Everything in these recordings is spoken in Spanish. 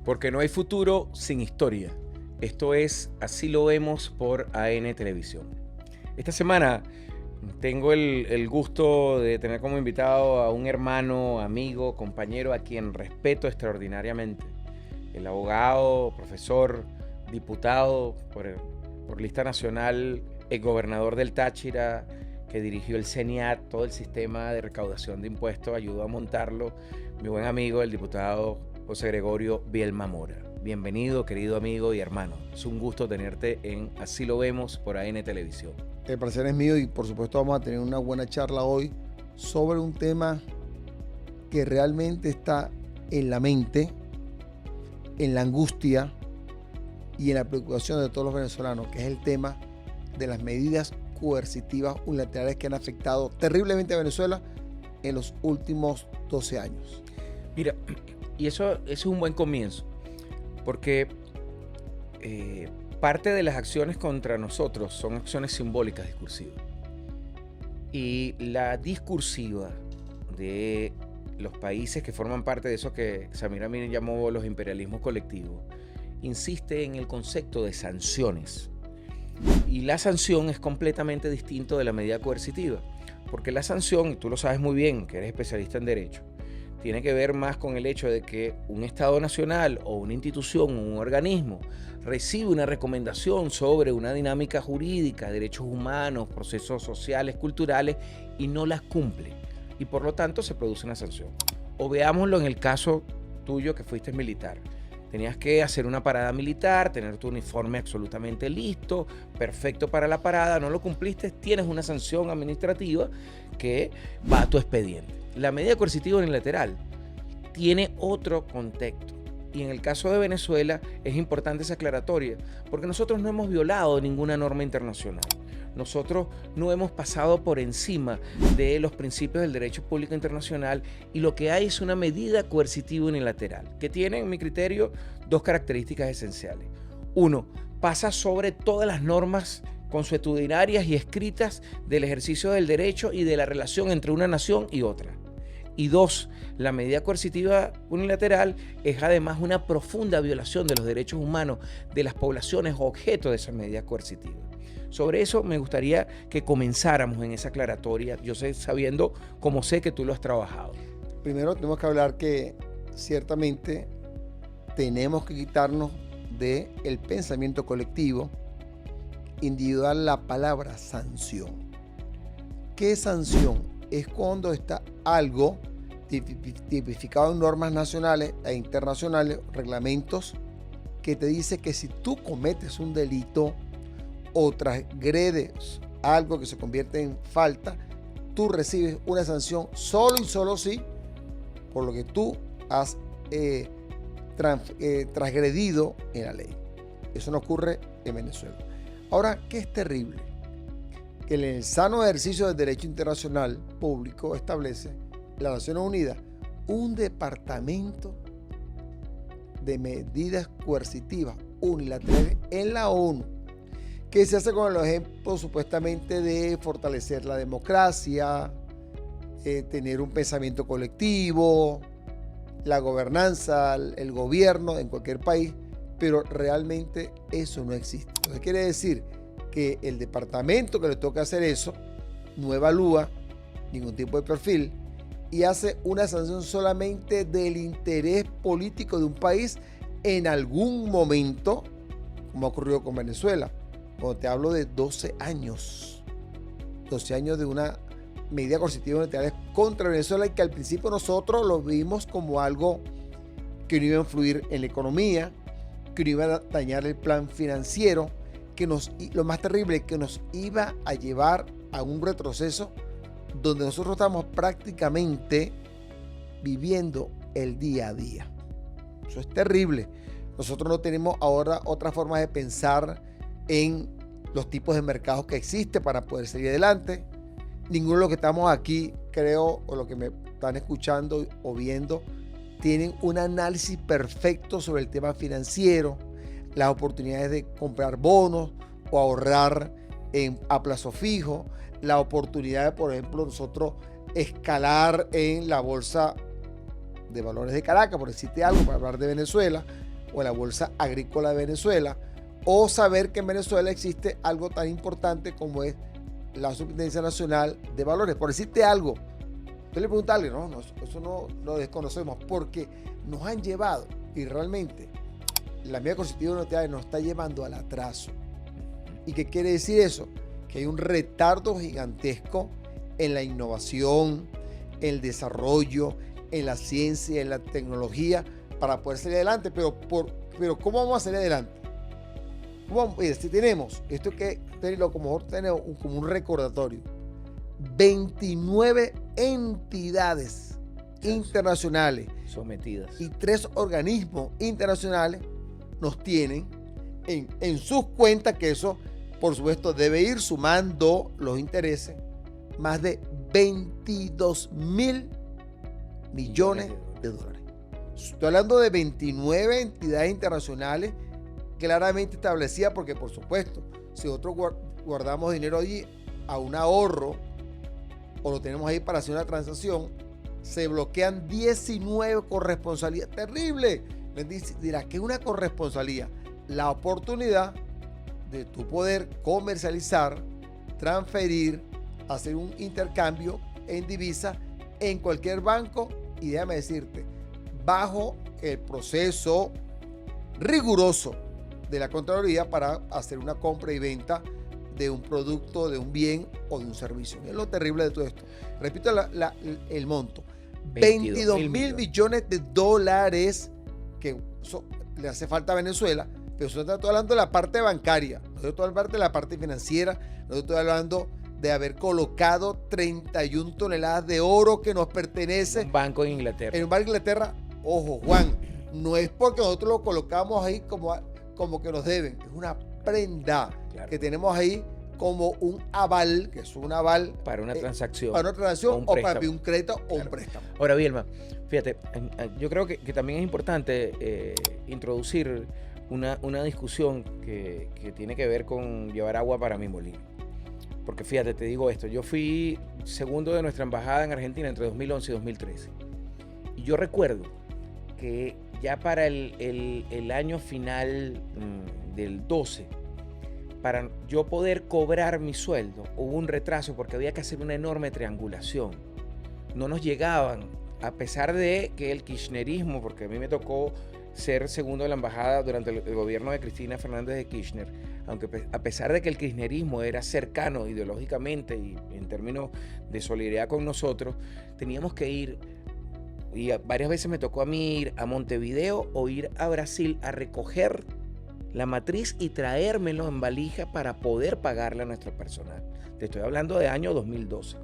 Porque no hay futuro sin historia. Esto es Así lo vemos por AN Televisión. Esta semana tengo el gusto de tener como invitado a un hermano, amigo, compañero a quien respeto extraordinariamente. El abogado, profesor, diputado por lista nacional, el gobernador del Táchira, que dirigió el CENIAT, todo el sistema de recaudación de impuestos, ayudó a montarlo. Mi buen amigo, el diputado José Gregorio Bielma Mora. Bienvenido, querido amigo y hermano. Es un gusto tenerte en Así lo vemos por AN Televisión. El placer es mío y por supuesto vamos a tener una buena charla hoy sobre un tema que realmente está en la mente, en la angustia y en la preocupación de todos los venezolanos, que es el tema de las medidas coercitivas unilaterales que han afectado terriblemente a Venezuela en los últimos 12 años. Mira, y eso es un buen comienzo, porque parte de las acciones contra nosotros son acciones simbólicas discursivas. Y la discursiva de los países que forman parte de eso que Samir Amin llamó los imperialismos colectivos, insiste en el concepto de sanciones. Y la sanción es completamente distinto de la medida coercitiva, porque la sanción, y tú lo sabes muy bien, que eres especialista en derecho, tiene que ver más con el hecho de que un Estado nacional o una institución o un organismo recibe una recomendación sobre una dinámica jurídica, derechos humanos, procesos sociales, culturales, y no las cumple. Y por lo tanto se produce una sanción. O veámoslo en el caso tuyo, que fuiste militar. Tenías que hacer una parada militar, tener tu uniforme absolutamente listo, perfecto para la parada, no lo cumpliste, tienes una sanción administrativa que va a tu expediente. La medida coercitiva unilateral tiene otro contexto. Y en el caso de Venezuela es importante esa aclaratoria, porque nosotros no hemos violado ninguna norma internacional. Nosotros no hemos pasado por encima de los principios del derecho público internacional y lo que hay es una medida coercitiva unilateral que tiene, en mi criterio, dos características esenciales. Uno, pasa sobre todas las normas consuetudinarias y escritas del ejercicio del derecho y de la relación entre una nación y otra. Y dos, la medida coercitiva unilateral es además una profunda violación de los derechos humanos de las poblaciones objeto de esa medida coercitiva. Sobre eso me gustaría que comenzáramos en esa aclaratoria, yo sé, sabiendo cómo sé que tú lo has trabajado. Primero tenemos que hablar que ciertamente tenemos que quitarnos del pensamiento colectivo individual la palabra sanción. ¿Qué sanción? Es cuando está algo tipificado en normas nacionales e internacionales, reglamentos, que te dice que si tú cometes un delito o transgredes algo que se convierte en falta, tú recibes una sanción solo y solo si por lo que tú has transgredido en la ley. Eso no ocurre en Venezuela. Ahora, ¿qué es terrible? Que en el sano ejercicio del derecho internacional público establece las Naciones Unidas un departamento de medidas coercitivas unilaterales en la ONU, que se hace con el ejemplo supuestamente de fortalecer la democracia, tener un pensamiento colectivo, la gobernanza, el gobierno en cualquier país, pero realmente eso no existe. Entonces quiere decir que el departamento que le toca hacer eso no evalúa ningún tipo de perfil y hace una sanción solamente del interés político de un país en algún momento, como ha ocurrido con Venezuela. Cuando te hablo de 12 años de una medida coercitiva unilateral contra Venezuela y que al principio nosotros lo vimos como algo que no iba a influir en la economía, que no iba a dañar el plan financiero, lo más terrible, que nos iba a llevar a un retroceso donde nosotros estamos prácticamente viviendo el día a día. Eso es terrible. Nosotros no tenemos ahora otra forma de pensar en los tipos de mercados que existen para poder seguir adelante. Ninguno de los que estamos aquí, creo, o los que me están escuchando o viendo, tienen un análisis perfecto sobre el tema financiero, las oportunidades de comprar bonos o ahorrar a plazo fijo, la oportunidad de, por ejemplo, nosotros escalar en la bolsa de Valores de Caracas, por decirte algo, para hablar de Venezuela, o en la Bolsa Agrícola de Venezuela, o saber que en Venezuela existe algo tan importante como es la Superintendencia Nacional de Valores. Por decirte algo, usted le pregunta a alguien, no, eso no lo desconocemos, porque nos han llevado, y realmente la medida constitutiva unitaria nos está llevando al atraso. ¿Y qué quiere decir eso? Que hay un retardo gigantesco en la innovación, en el desarrollo, en la ciencia, en la tecnología, para poder salir adelante. Pero ¿cómo vamos a salir adelante? Si tenemos esto que tenerlo como un recordatorio, 29 entidades internacionales sometidas y 3 organismos internacionales nos tienen en sus cuentas, que eso por supuesto debe ir sumando los intereses, más de 22.000 millones de dólares. Estoy hablando de 29 entidades internacionales claramente establecidas, porque por supuesto, si nosotros guardamos dinero allí a un ahorro o lo tenemos ahí para hacer una transacción, se bloquean 19 corresponsalías. Terrible. Les dirá que es una corresponsalía, la oportunidad de tu poder comercializar, transferir, hacer un intercambio en divisa en cualquier banco, y déjame decirte, bajo el proceso riguroso de la Contraloría para hacer una compra y venta de un producto, de un bien o de un servicio. Es lo terrible de todo esto. Repito el monto. 22.000 millones de dólares que le hace falta a Venezuela, pero yo estoy hablando de la parte bancaria, no estoy hablando de la parte financiera, no estoy hablando de haber colocado 31 toneladas de oro que nos pertenece. Un banco en Inglaterra. En un banco de Inglaterra, ojo, Juan, no es porque nosotros lo colocamos ahí como que nos deben, es una prenda que tenemos ahí como un aval, que es un aval para una transacción. Para una transacción o para un crédito o un préstamo. Ahora, Bielma, fíjate, yo creo que también es importante introducir una discusión que tiene que ver con llevar agua para mi molino. Porque fíjate, te digo esto, yo fui segundo de nuestra embajada en Argentina entre 2011 y 2013. Y yo recuerdo que ya para el año final del 12, para yo poder cobrar mi sueldo, hubo un retraso porque había que hacer una enorme triangulación. No nos llegaban, a pesar de que el kirchnerismo, porque a mí me tocó ser segundo de la embajada durante el gobierno de Cristina Fernández de Kirchner, aunque a pesar de que el kirchnerismo era cercano ideológicamente y en términos de solidaridad con nosotros, teníamos que ir, y varias veces me tocó a mí ir a Montevideo o ir a Brasil a recoger la matriz y traérmelo en valija para poder pagarle a nuestro personal. Te estoy hablando de año 2012.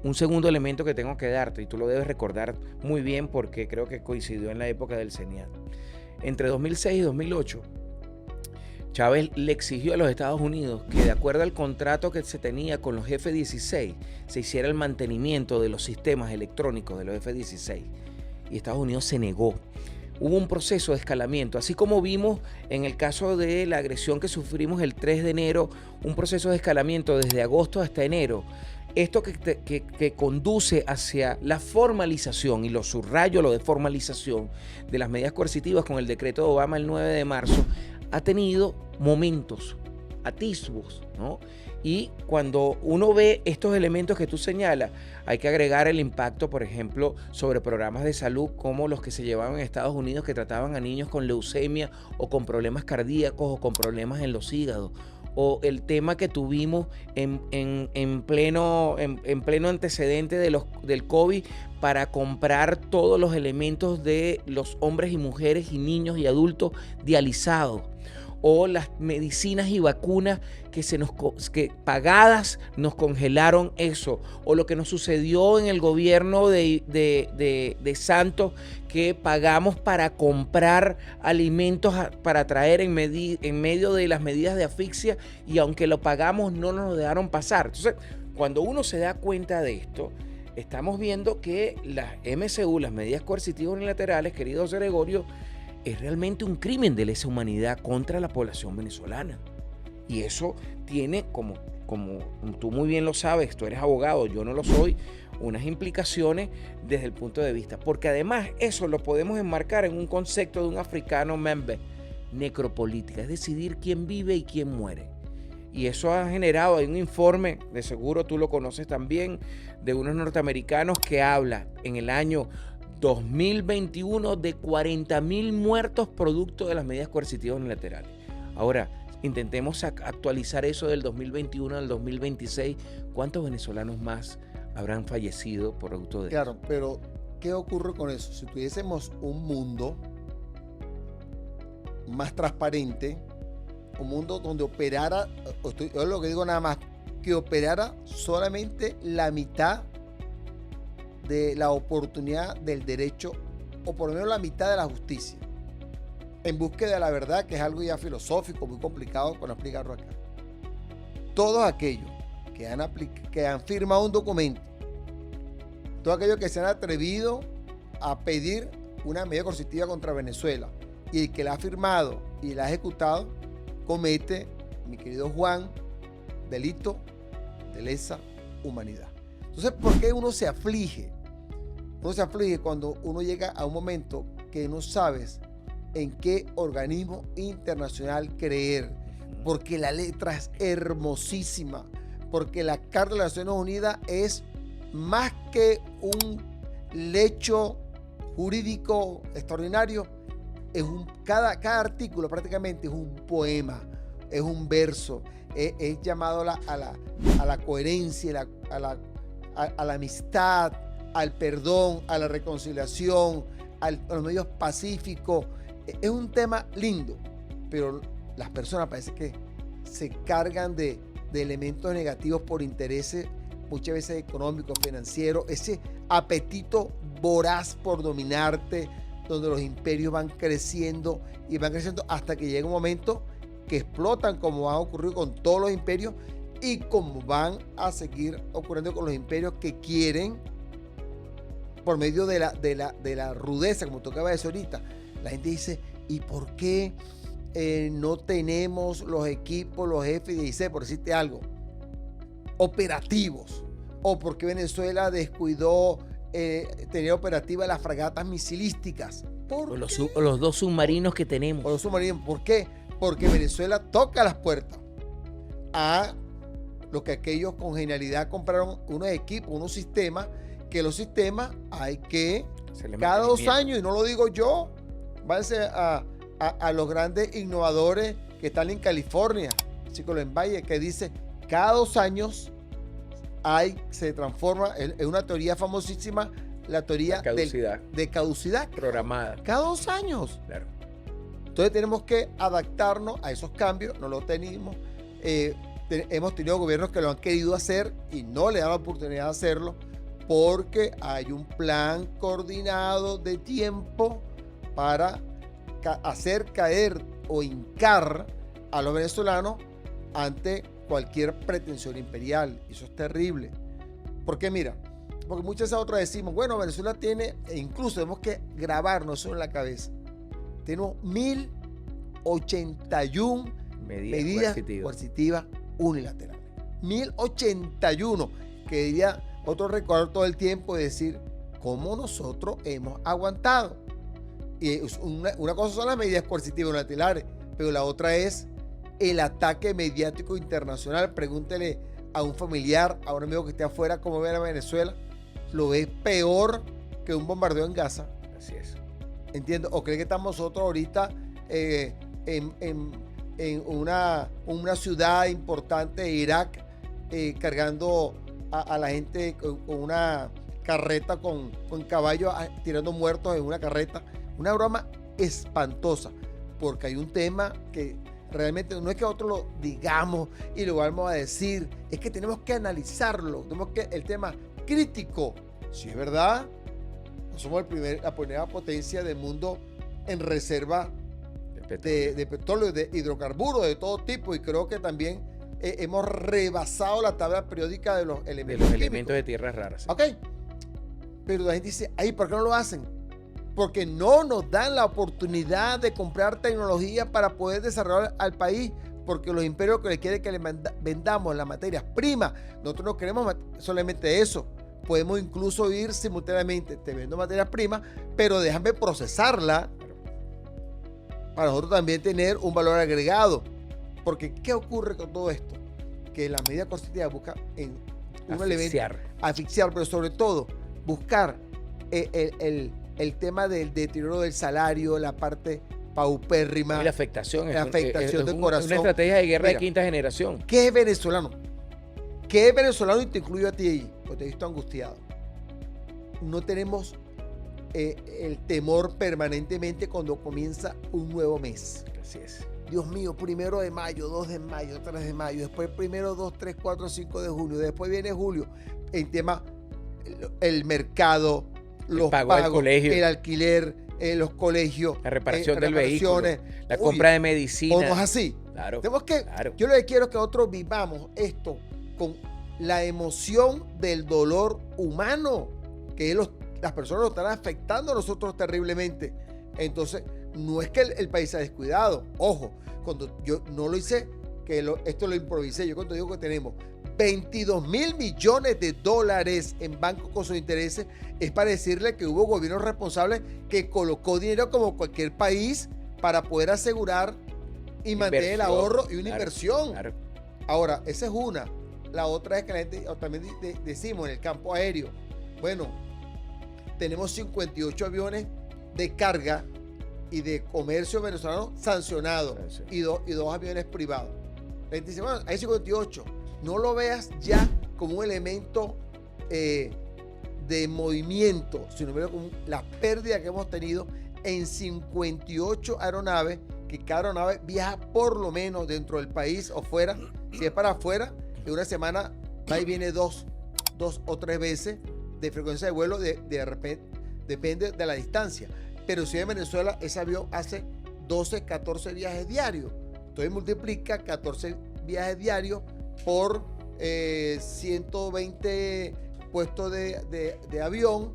Un segundo elemento que tengo que darte, y tú lo debes recordar muy bien porque creo que coincidió en la época del CENIAT. Entre 2006 y 2008, Chávez le exigió a los Estados Unidos que, de acuerdo al contrato que se tenía con los F-16, se hiciera el mantenimiento de los sistemas electrónicos de los F-16. Y Estados Unidos se negó. Hubo un proceso de escalamiento, así como vimos en el caso de la agresión que sufrimos el 3 de enero, un proceso de escalamiento desde agosto hasta enero. Esto que conduce hacia la formalización, y lo subrayo lo de formalización, de las medidas coercitivas con el decreto de Obama el 9 de marzo, ha tenido momentos, atisbos, ¿no? Y cuando uno ve estos elementos que tú señalas, hay que agregar el impacto, por ejemplo, sobre programas de salud como los que se llevaban en Estados Unidos, que trataban a niños con leucemia o con problemas cardíacos o con problemas en los hígados. O el tema que tuvimos en pleno antecedente del COVID para comprar todos los elementos de los hombres y mujeres y niños y adultos dializados. O las medicinas y vacunas que pagadas nos congelaron eso. O lo que nos sucedió en el gobierno de Santos, que pagamos para comprar alimentos para traer en medio de las medidas de asfixia, y aunque lo pagamos no nos dejaron pasar. Entonces, cuando uno se da cuenta de esto, estamos viendo que las MCU, las medidas coercitivas unilaterales, querido Gregorio, es realmente un crimen de lesa humanidad contra la población venezolana. Y eso tiene, como tú muy bien lo sabes, tú eres abogado, yo no lo soy, unas implicaciones desde el punto de vista, porque además eso lo podemos enmarcar en un concepto de un africano membe, necropolítica, es decidir quién vive y quién muere. Y eso ha generado, hay un informe, de seguro tú lo conoces también, de unos norteamericanos que habla en el año 2021 de 40.000 muertos producto de las medidas coercitivas unilaterales. Ahora, intentemos actualizar eso del 2021 al 2026. ¿Cuántos venezolanos más habrán fallecido por producto de eso? Claro, pero ¿qué ocurre con eso? Si tuviésemos un mundo más transparente, un mundo donde operara, yo lo que digo nada más, que operara solamente la mitad de la oportunidad del derecho, o por lo menos la mitad de la justicia, en búsqueda de la verdad, que es algo ya filosófico, muy complicado para explicarlo acá. Todos aquellos que han firmado un documento, todos aquellos que se han atrevido a pedir una medida coercitiva contra Venezuela, y el que la ha firmado y la ha ejecutado, comete, mi querido Juan, delito de lesa humanidad. Entonces, ¿por qué uno se aflige? Uno se aflige cuando uno llega a un momento que no sabes en qué organismo internacional creer, porque la letra es hermosísima, porque la Carta de las Naciones Unidas es más que un lecho jurídico extraordinario. Cada artículo prácticamente es un poema, es un verso, es llamado a la coherencia, a la amistad, al perdón, a la reconciliación, a los medios pacíficos. Es un tema lindo, pero las personas parece que se cargan de elementos negativos por intereses, muchas veces económicos, financieros, ese apetito voraz por dominarte, donde los imperios van creciendo y van creciendo hasta que llega un momento que explotan, como ha ocurrido con todos los imperios y como van a seguir ocurriendo con los imperios que quieren, por medio de la rudeza, como tocaba decir ahorita. La gente dice, ¿y por qué no tenemos los equipos, los F-16, por decirte algo, operativos? ¿O por qué Venezuela descuidó tener operativas las fragatas misilísticas? O los dos submarinos que tenemos. O los submarinos. ¿Por qué? Porque Venezuela toca las puertas a lo que aquellos con genialidad compraron unos equipos, unos sistemas, que los sistemas hay que cada 2 años, y no lo digo yo, váyanse a los grandes innovadores que están en California, Chicolén Valle, que dice cada 2 años se transforma en una teoría famosísima, la teoría de caducidad programada. Cada 2 años. Claro. Entonces tenemos que adaptarnos a esos cambios, no lo tenemos. Hemos tenido gobiernos que lo han querido hacer y no le dan la oportunidad de hacerlo, porque hay un plan coordinado de tiempo para hacer caer o hincar a los venezolanos ante cualquier pretensión imperial. Y eso es terrible. Porque mira, porque muchas veces nosotros decimos, bueno, Venezuela tiene, e incluso tenemos que grabarnos eso en la cabeza, tenemos 1081 medidas coercitivas unilaterales. 1081, que diría otro recordar todo el tiempo y decir cómo nosotros hemos aguantado. Y una cosa son las medidas coercitivas unilaterales, pero la otra es el ataque mediático internacional. Pregúntele a un familiar, a un amigo que esté afuera, cómo ve a Venezuela. Lo ve peor que un bombardeo en Gaza. Así es. ¿Entiendes? ¿O cree que estamos nosotros ahorita en una ciudad importante de Irak, cargando a la gente con una carreta, con caballos, tirando muertos en una carreta? Una broma espantosa, porque hay un tema que realmente no es que nosotros lo digamos y lo vamos a decir, es que tenemos que analizarlo, el tema crítico. Si es verdad, no somos la primera potencia del mundo en reserva de petróleo, de hidrocarburos de todo tipo, y creo que también hemos rebasado la tabla periódica de los elementos de tierras raras. ¿Sí? Ok, pero la gente dice, ay, ¿por qué no lo hacen? Porque no nos dan la oportunidad de comprar tecnología para poder desarrollar al país, porque los imperios que le quieren que le vendamos las materias primas. Nosotros no queremos solamente eso, podemos incluso ir simultáneamente, te vendo materias primas, pero déjame procesarla para nosotros también tener un valor agregado. Porque, ¿qué ocurre con todo esto? Que la medida coercitiva busca en un elemento, asfixiar, pero sobre todo buscar el tema del deterioro del salario, la parte paupérrima. Y la afectación. La afectación del corazón. Una estrategia de guerra de quinta generación. ¿Qué es venezolano? ¿Qué es venezolano? Y te incluyo a ti ahí, porque te he visto angustiado. No tenemos el temor permanentemente cuando comienza un nuevo mes. Así es. Dios mío, 1 de mayo, 2 de mayo, 3 de mayo, después 1, 2, 3, 4, 5 de junio, después viene julio. En tema, el mercado, los pagos, colegio, el alquiler, los colegios, la reparación del vehículo, la compra de medicina. O no es así. Claro, Tenemos que, claro. Yo lo que quiero es que nosotros vivamos esto con la emoción del dolor humano, que las personas nos están afectando a nosotros terriblemente. Entonces, no es que el país se ha descuidado. Ojo, cuando yo no lo hice, esto lo improvisé. Yo cuando digo que tenemos 22 mil millones de dólares en bancos con sus intereses, es para decirle que hubo gobiernos responsables que colocó dinero como cualquier país para poder asegurar y mantener el ahorro y una inversión. Claro. Ahora, esa es una. La otra es que la gente, también decimos en el campo aéreo, bueno, tenemos 58 aviones de carga y de comercio venezolano sancionados y dos aviones privados. La gente dice, bueno, hay 58. No lo veas ya como un elemento de movimiento, sino como la pérdida que hemos tenido en 58 aeronaves, que cada aeronave viaja por lo menos dentro del país o fuera. Si es para afuera, en una semana va y viene dos o tres veces de frecuencia de vuelo, de repente, depende de la distancia. Pero si en Venezuela ese avión hace 12, 14 viajes diarios. Entonces multiplica 14 viajes diarios por 120 puestos de avión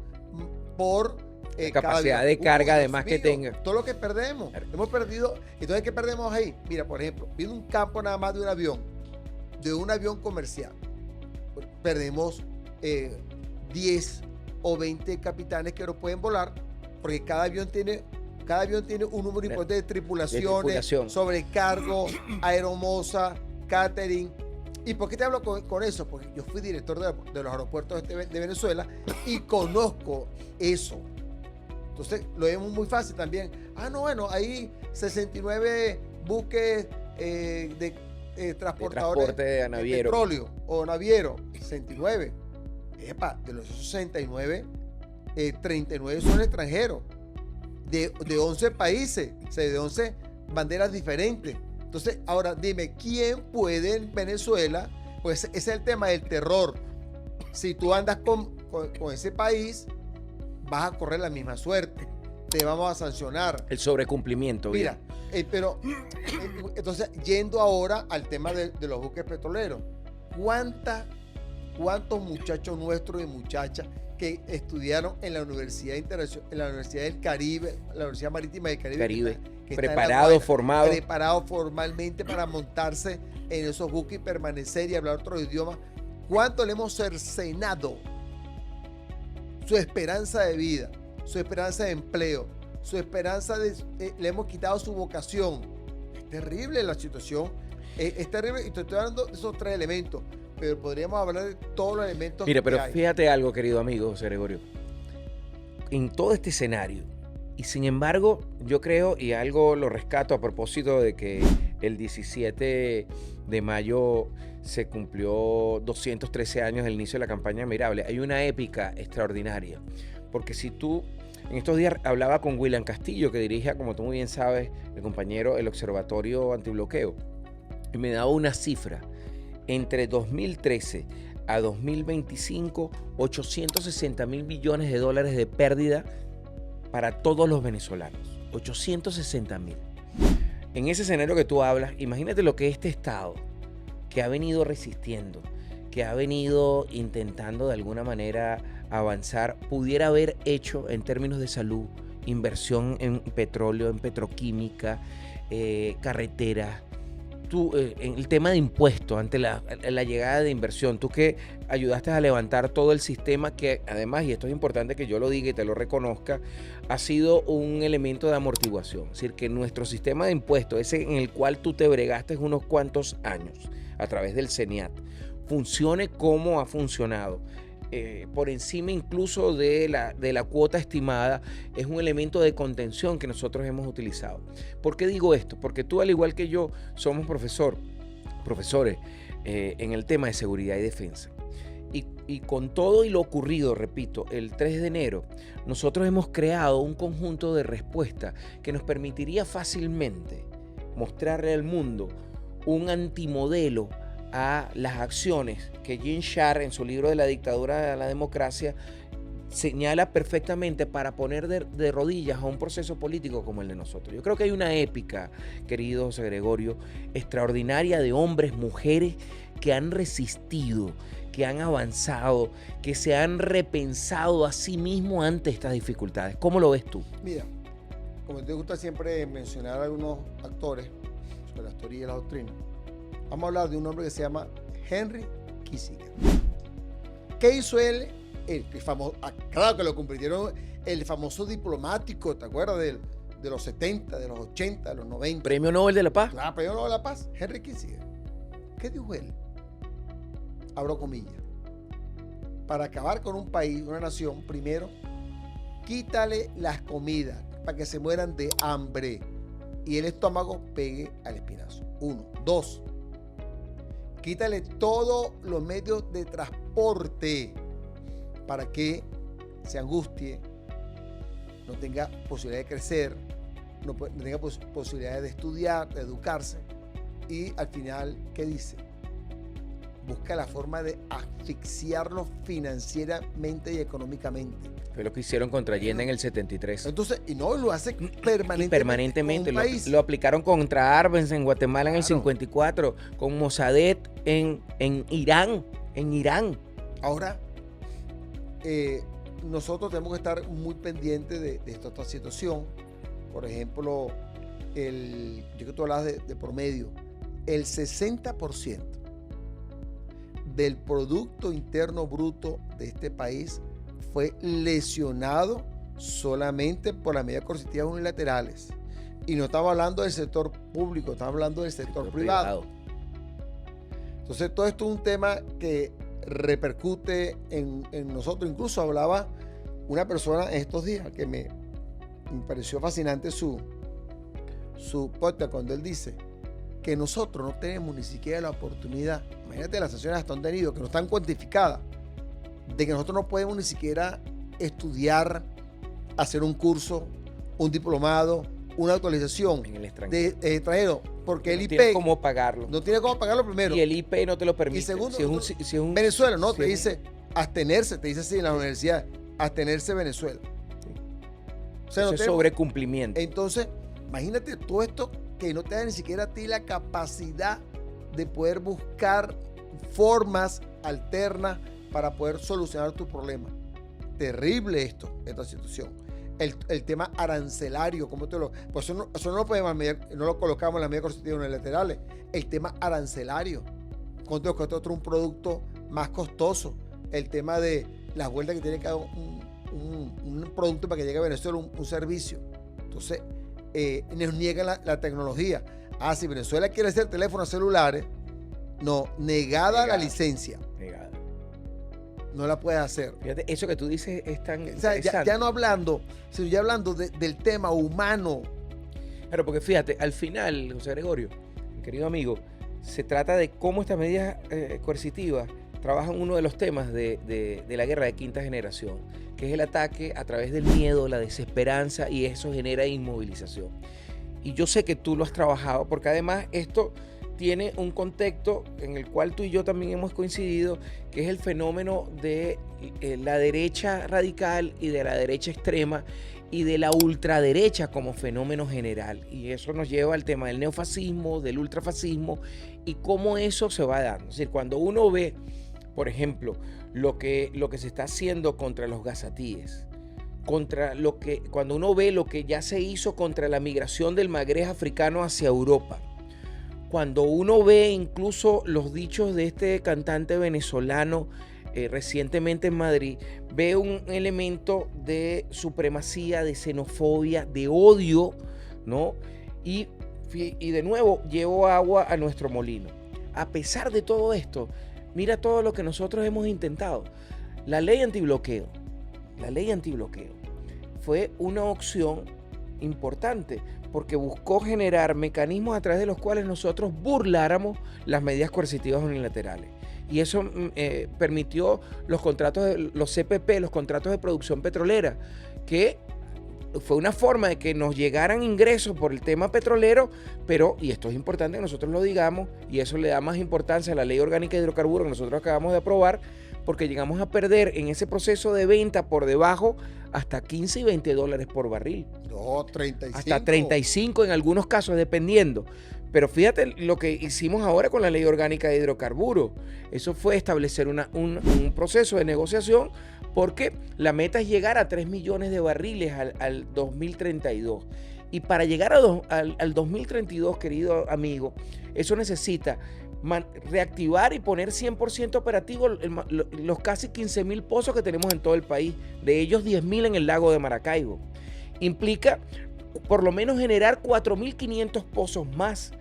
por capacidad de carga además que tenga. Todo lo que perdemos. Hemos perdido. Entonces, ¿qué perdemos ahí? Mira, por ejemplo, viene un campo nada más de un avión comercial. Perdemos 10 o 20 capitanes que no pueden volar, porque cada avión tiene un número importante de tripulaciones, sobrecargo, aeromoza, catering. ¿Y por qué te hablo con eso? Porque yo fui director de los aeropuertos de Venezuela y conozco eso. Entonces lo vemos muy fácil también. Hay 69 buques de transportadores de naviero. Petróleo o naviero. 69. De los 69, 39 son extranjeros. De 11 países, o sea, de 11 banderas diferentes. Entonces, ahora dime, ¿quién puede en Venezuela? Pues ese es el tema del terror. Si tú andas con ese país, vas a correr la misma suerte. Te vamos a sancionar. El sobrecumplimiento. Mira, entonces, yendo ahora al tema de los buques petroleros, ¿cuántos muchachos nuestros y muchachas que estudiaron en la Universidad Internacional, en la Universidad del Caribe, la Universidad Marítima del Caribe, que preparados, formados, formalmente para montarse en esos buques y permanecer y hablar otro idioma? ¿Cuánto le hemos cercenado su esperanza de vida, su esperanza de empleo, su esperanza le hemos quitado su vocación? Es terrible la situación, es terrible, y te estoy hablando de esos tres elementos, pero podríamos hablar de todos los elementos. Mira, pero fíjate algo, querido amigo José Gregorio, en todo este escenario, y sin embargo, yo creo, y algo lo rescato a propósito de que el 17 de mayo se cumplió 213 años del inicio de la campaña Admirable. Hay una épica extraordinaria, porque si tú, en estos días hablaba con William Castillo, que dirige, como tú muy bien sabes, el Observatorio Antibloqueo, y me daba una cifra. Entre 2013 a 2025, 860 mil millones de dólares de pérdida para todos los venezolanos. 860 mil. En ese escenario que tú hablas, imagínate lo que este Estado, que ha venido resistiendo, que ha venido intentando de alguna manera avanzar, pudiera haber hecho en términos de salud, inversión en petróleo, en petroquímica, carreteras, en el tema de impuestos ante la llegada de inversión, tú que ayudaste a levantar todo el sistema que además, y esto es importante que yo lo diga y te lo reconozca, ha sido un elemento de amortiguación. Es decir, que nuestro sistema de impuestos, ese en el cual tú te bregaste unos cuantos años a través del CENIAT, funcione como ha funcionado. Por encima incluso de la cuota estimada, es un elemento de contención que nosotros hemos utilizado. ¿Por qué digo esto? Porque tú, al igual que yo, somos profesores en el tema de seguridad y defensa. Y con todo y lo ocurrido, repito, el 3 de enero, nosotros hemos creado un conjunto de respuestas que nos permitiría fácilmente mostrarle al mundo un antimodelo a las acciones que Gene Sharp en su libro de la dictadura a la democracia señala perfectamente para poner de rodillas a un proceso político como el de nosotros. Yo creo que hay una épica, querido José Gregorio, extraordinaria de hombres, mujeres que han resistido, que han avanzado, que se han repensado a sí mismos ante estas dificultades. ¿Cómo lo ves tú? Mira, como te gusta siempre mencionar a algunos actores sobre las teorías y la doctrina, vamos a hablar de un hombre que se llama Henry Kissinger. ¿Qué hizo él? El famoso, claro que lo convirtieron el famoso diplomático, ¿te acuerdas? De los 70, de los 80, de los 90. Premio Nobel de la Paz. Claro, Premio Nobel de la Paz, Henry Kissinger. ¿Qué dijo él? Abro comillas. Para acabar con un país, una nación, primero, quítale las comidas para que se mueran de hambre y el estómago pegue al espinazo. 1. 2. Quítale todos los medios de transporte para que se angustie, no tenga posibilidad de crecer, no tenga posibilidad de estudiar, de educarse. Y al final, ¿qué dice? Busca la forma de asfixiarlo financieramente y económicamente. Fue lo que hicieron contra Allende en el 73. Entonces, y no lo hace permanentemente. Lo aplicaron contra Arbenz en Guatemala en el 54, con Mossadegh en Irán. Ahora, nosotros tenemos que estar muy pendientes de esta situación. Por ejemplo, yo que tú hablabas de promedio, el 60% del Producto Interno Bruto de este país fue lesionado solamente por las medidas coercitivas unilaterales. Y no estamos hablando del sector público, estamos hablando del sector privado. Entonces, todo esto es un tema que repercute en nosotros. Incluso hablaba una persona en estos días que me pareció fascinante su podcast, cuando él dice que nosotros no tenemos ni siquiera la oportunidad, imagínate las sanciones que han tenido, que no están cuantificadas, de que nosotros no podemos ni siquiera estudiar, hacer un curso, un diplomado, una actualización en el extranjero. de extranjero, porque el IP no tiene cómo pagarlo. No tiene cómo pagarlo primero. Y el IP no te lo permite. Y segundo, si es un Venezuela, ¿no? Te dice abstenerse, te dice así en la universidad, abstenerse Venezuela. Sí. O sea, eso es sobrecumplimiento. Entonces, imagínate todo esto que no te da ni siquiera a ti la capacidad de poder buscar formas alternas para poder solucionar tu problema. Terrible esta situación. El tema arancelario, ¿cómo te lo...? Pues eso no lo podemos medir, no lo colocamos en las medidas coercitivas unilaterales. El tema arancelario. ¿Cuánto cuesta otro un producto más costoso? El tema de las vueltas que tiene que dar un producto para que llegue a Venezuela, un servicio. Entonces, nos niegan la tecnología. Si Venezuela quiere hacer teléfonos celulares, no, negada la licencia. Negada. No la puede hacer. Fíjate, eso que tú dices es tan o sea, ya no hablando, sino ya hablando del tema humano. Claro, porque fíjate, al final, José Gregorio, mi querido amigo, se trata de cómo estas medidas coercitivas trabajan uno de los temas de la guerra de quinta generación, que es el ataque a través del miedo, la desesperanza, y eso genera inmovilización. Y yo sé que tú lo has trabajado, porque además esto tiene un contexto en el cual tú y yo también hemos coincidido, que es el fenómeno de la derecha radical y de la derecha extrema y de la ultraderecha como fenómeno general. Y eso nos lleva al tema del neofascismo, del ultrafascismo y cómo eso se va dando. Es decir, cuando uno ve, por ejemplo, lo que se está haciendo contra los gazatíes, cuando uno ve lo que ya se hizo contra la migración del magrez africano hacia Europa, cuando uno ve incluso los dichos de este cantante venezolano recientemente en Madrid, ve un elemento de supremacía, de xenofobia, de odio, ¿no? Y de nuevo llevo agua a nuestro molino. A pesar de todo esto, mira todo lo que nosotros hemos intentado. La ley antibloqueo fue una opción importante porque buscó generar mecanismos a través de los cuales nosotros burláramos las medidas coercitivas unilaterales. Y eso permitió los contratos, los CPP, los contratos de producción petrolera, que fue una forma de que nos llegaran ingresos por el tema petrolero, pero, y esto es importante que nosotros lo digamos, y eso le da más importancia a la Ley Orgánica de Hidrocarburos que nosotros acabamos de aprobar, porque llegamos a perder en ese proceso de venta por debajo hasta 15 y 20 dólares por barril. No, 35. Hasta 35 en algunos casos, dependiendo. Pero fíjate lo que hicimos ahora con la Ley Orgánica de Hidrocarburos. Eso fue establecer un proceso de negociación porque la meta es llegar a 3 millones de barriles al 2032. Y para llegar al 2032, querido amigo, eso necesita reactivar y poner 100% operativo los casi 15.000 pozos que tenemos en todo el país. De ellos 10.000 en el lago de Maracaibo. Implica por lo menos generar 4.500 pozos más,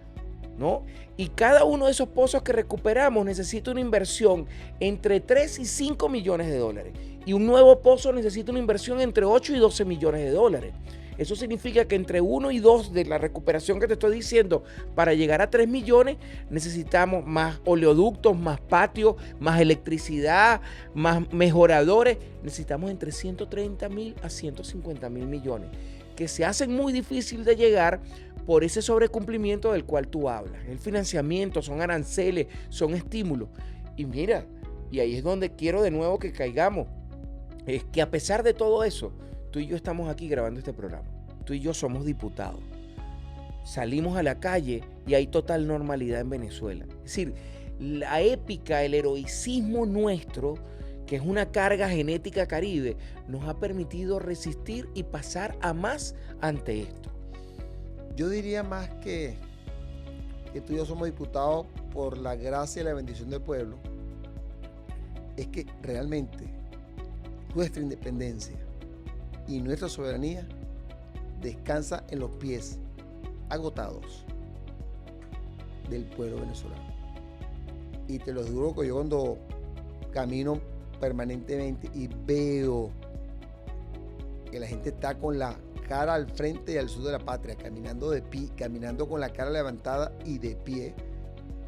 ¿no? Y cada uno de esos pozos que recuperamos necesita una inversión entre 3 y 5 millones de dólares. Y un nuevo pozo necesita una inversión entre 8 y 12 millones de dólares. Eso significa que entre 1 y 2 de la recuperación que te estoy diciendo, para llegar a 3 millones, necesitamos más oleoductos, más patios, más electricidad, más mejoradores. Necesitamos entre 130.000 a 150.000 millones, que se hacen muy difícil de llegar por ese sobrecumplimiento del cual tú hablas. El financiamiento, son aranceles, son estímulos. Y mira, y ahí es donde quiero de nuevo que caigamos, es que a pesar de todo eso, tú y yo estamos aquí grabando este programa. Tú y yo somos diputados. Salimos a la calle y hay total normalidad en Venezuela. Es decir, la épica, el heroicismo nuestro, que es una carga genética caribe, nos ha permitido resistir y pasar a más ante esto. Yo diría más que tú y yo somos diputados por la gracia y la bendición del pueblo. Es que realmente nuestra independencia y nuestra soberanía descansa en los pies agotados del pueblo venezolano. Y te lo juro que yo cuando camino permanentemente y veo que la gente está con la cara al frente y al sur de la patria, caminando de pie, caminando con la cara levantada y de pie,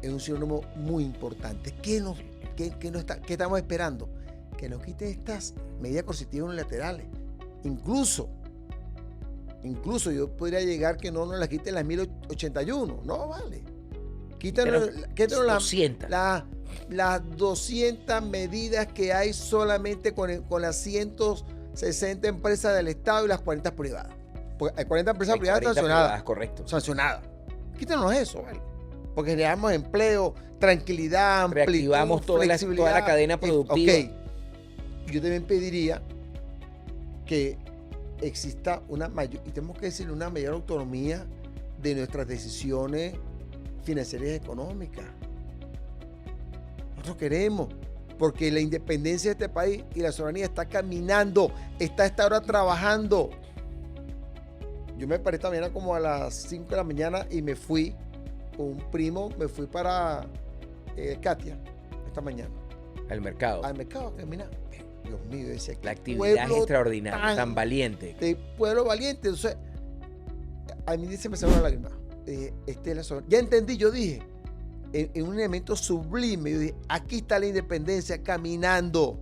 es un sinónimo muy importante. ¿Qué estamos esperando? Que nos quite estas medidas coercitivas unilaterales. Incluso yo podría llegar que no nos las quiten las 1081. No, vale. Quítanos las 200 medidas que hay solamente con las 160 empresas del Estado y las 40 privadas. Porque hay 40 empresas privadas sancionadas. Correcto. Sancionadas. Quítanos eso, vale. Porque generamos empleo, tranquilidad, amplitud, reactivamos toda la cadena productiva. Ok. Yo también pediría que exista una mayor, y tenemos que decirle, una mayor autonomía de nuestras decisiones financieras y económicas. Nosotros queremos, porque la independencia de este país y la soberanía está caminando, está a esta hora trabajando. Yo me paré esta mañana como a las 5 de la mañana y me fui con un primo, me fui para Katia esta mañana. Al mercado. Al mercado a caminar. Dios mío, decía que la actividad es extraordinaria, tan valiente. De pueblo valiente. Entonces, a mí se me salió una lágrima. Ya entendí, yo dije, en un elemento sublime, yo dije, aquí está la independencia caminando.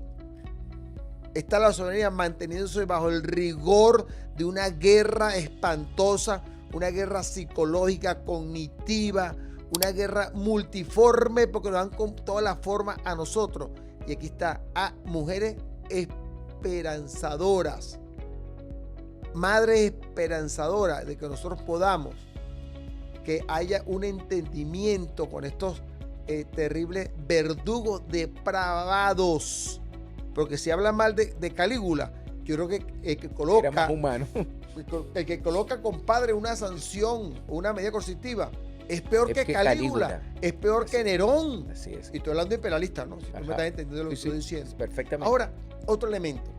Está la soberanía manteniéndose bajo el rigor de una guerra espantosa, una guerra psicológica, cognitiva, una guerra multiforme, porque nos dan con todas las formas a nosotros. Y aquí está a mujeres esperanzadoras, madres esperanzadoras de que nosotros podamos, que haya un entendimiento con estos terribles verdugos depravados. Porque si habla mal de Calígula, yo creo que el que coloca, era más humano. El que coloca, compadre, una sanción o una medida coercitiva, es peor que Calígula, es peor que Nerón. Así es. Y estoy hablando de imperialista, ¿no? Si tú Ajá. me estás entendiendo lo que Sí, estoy sí, diciendo. perfectamente. Ahora, otro elemento.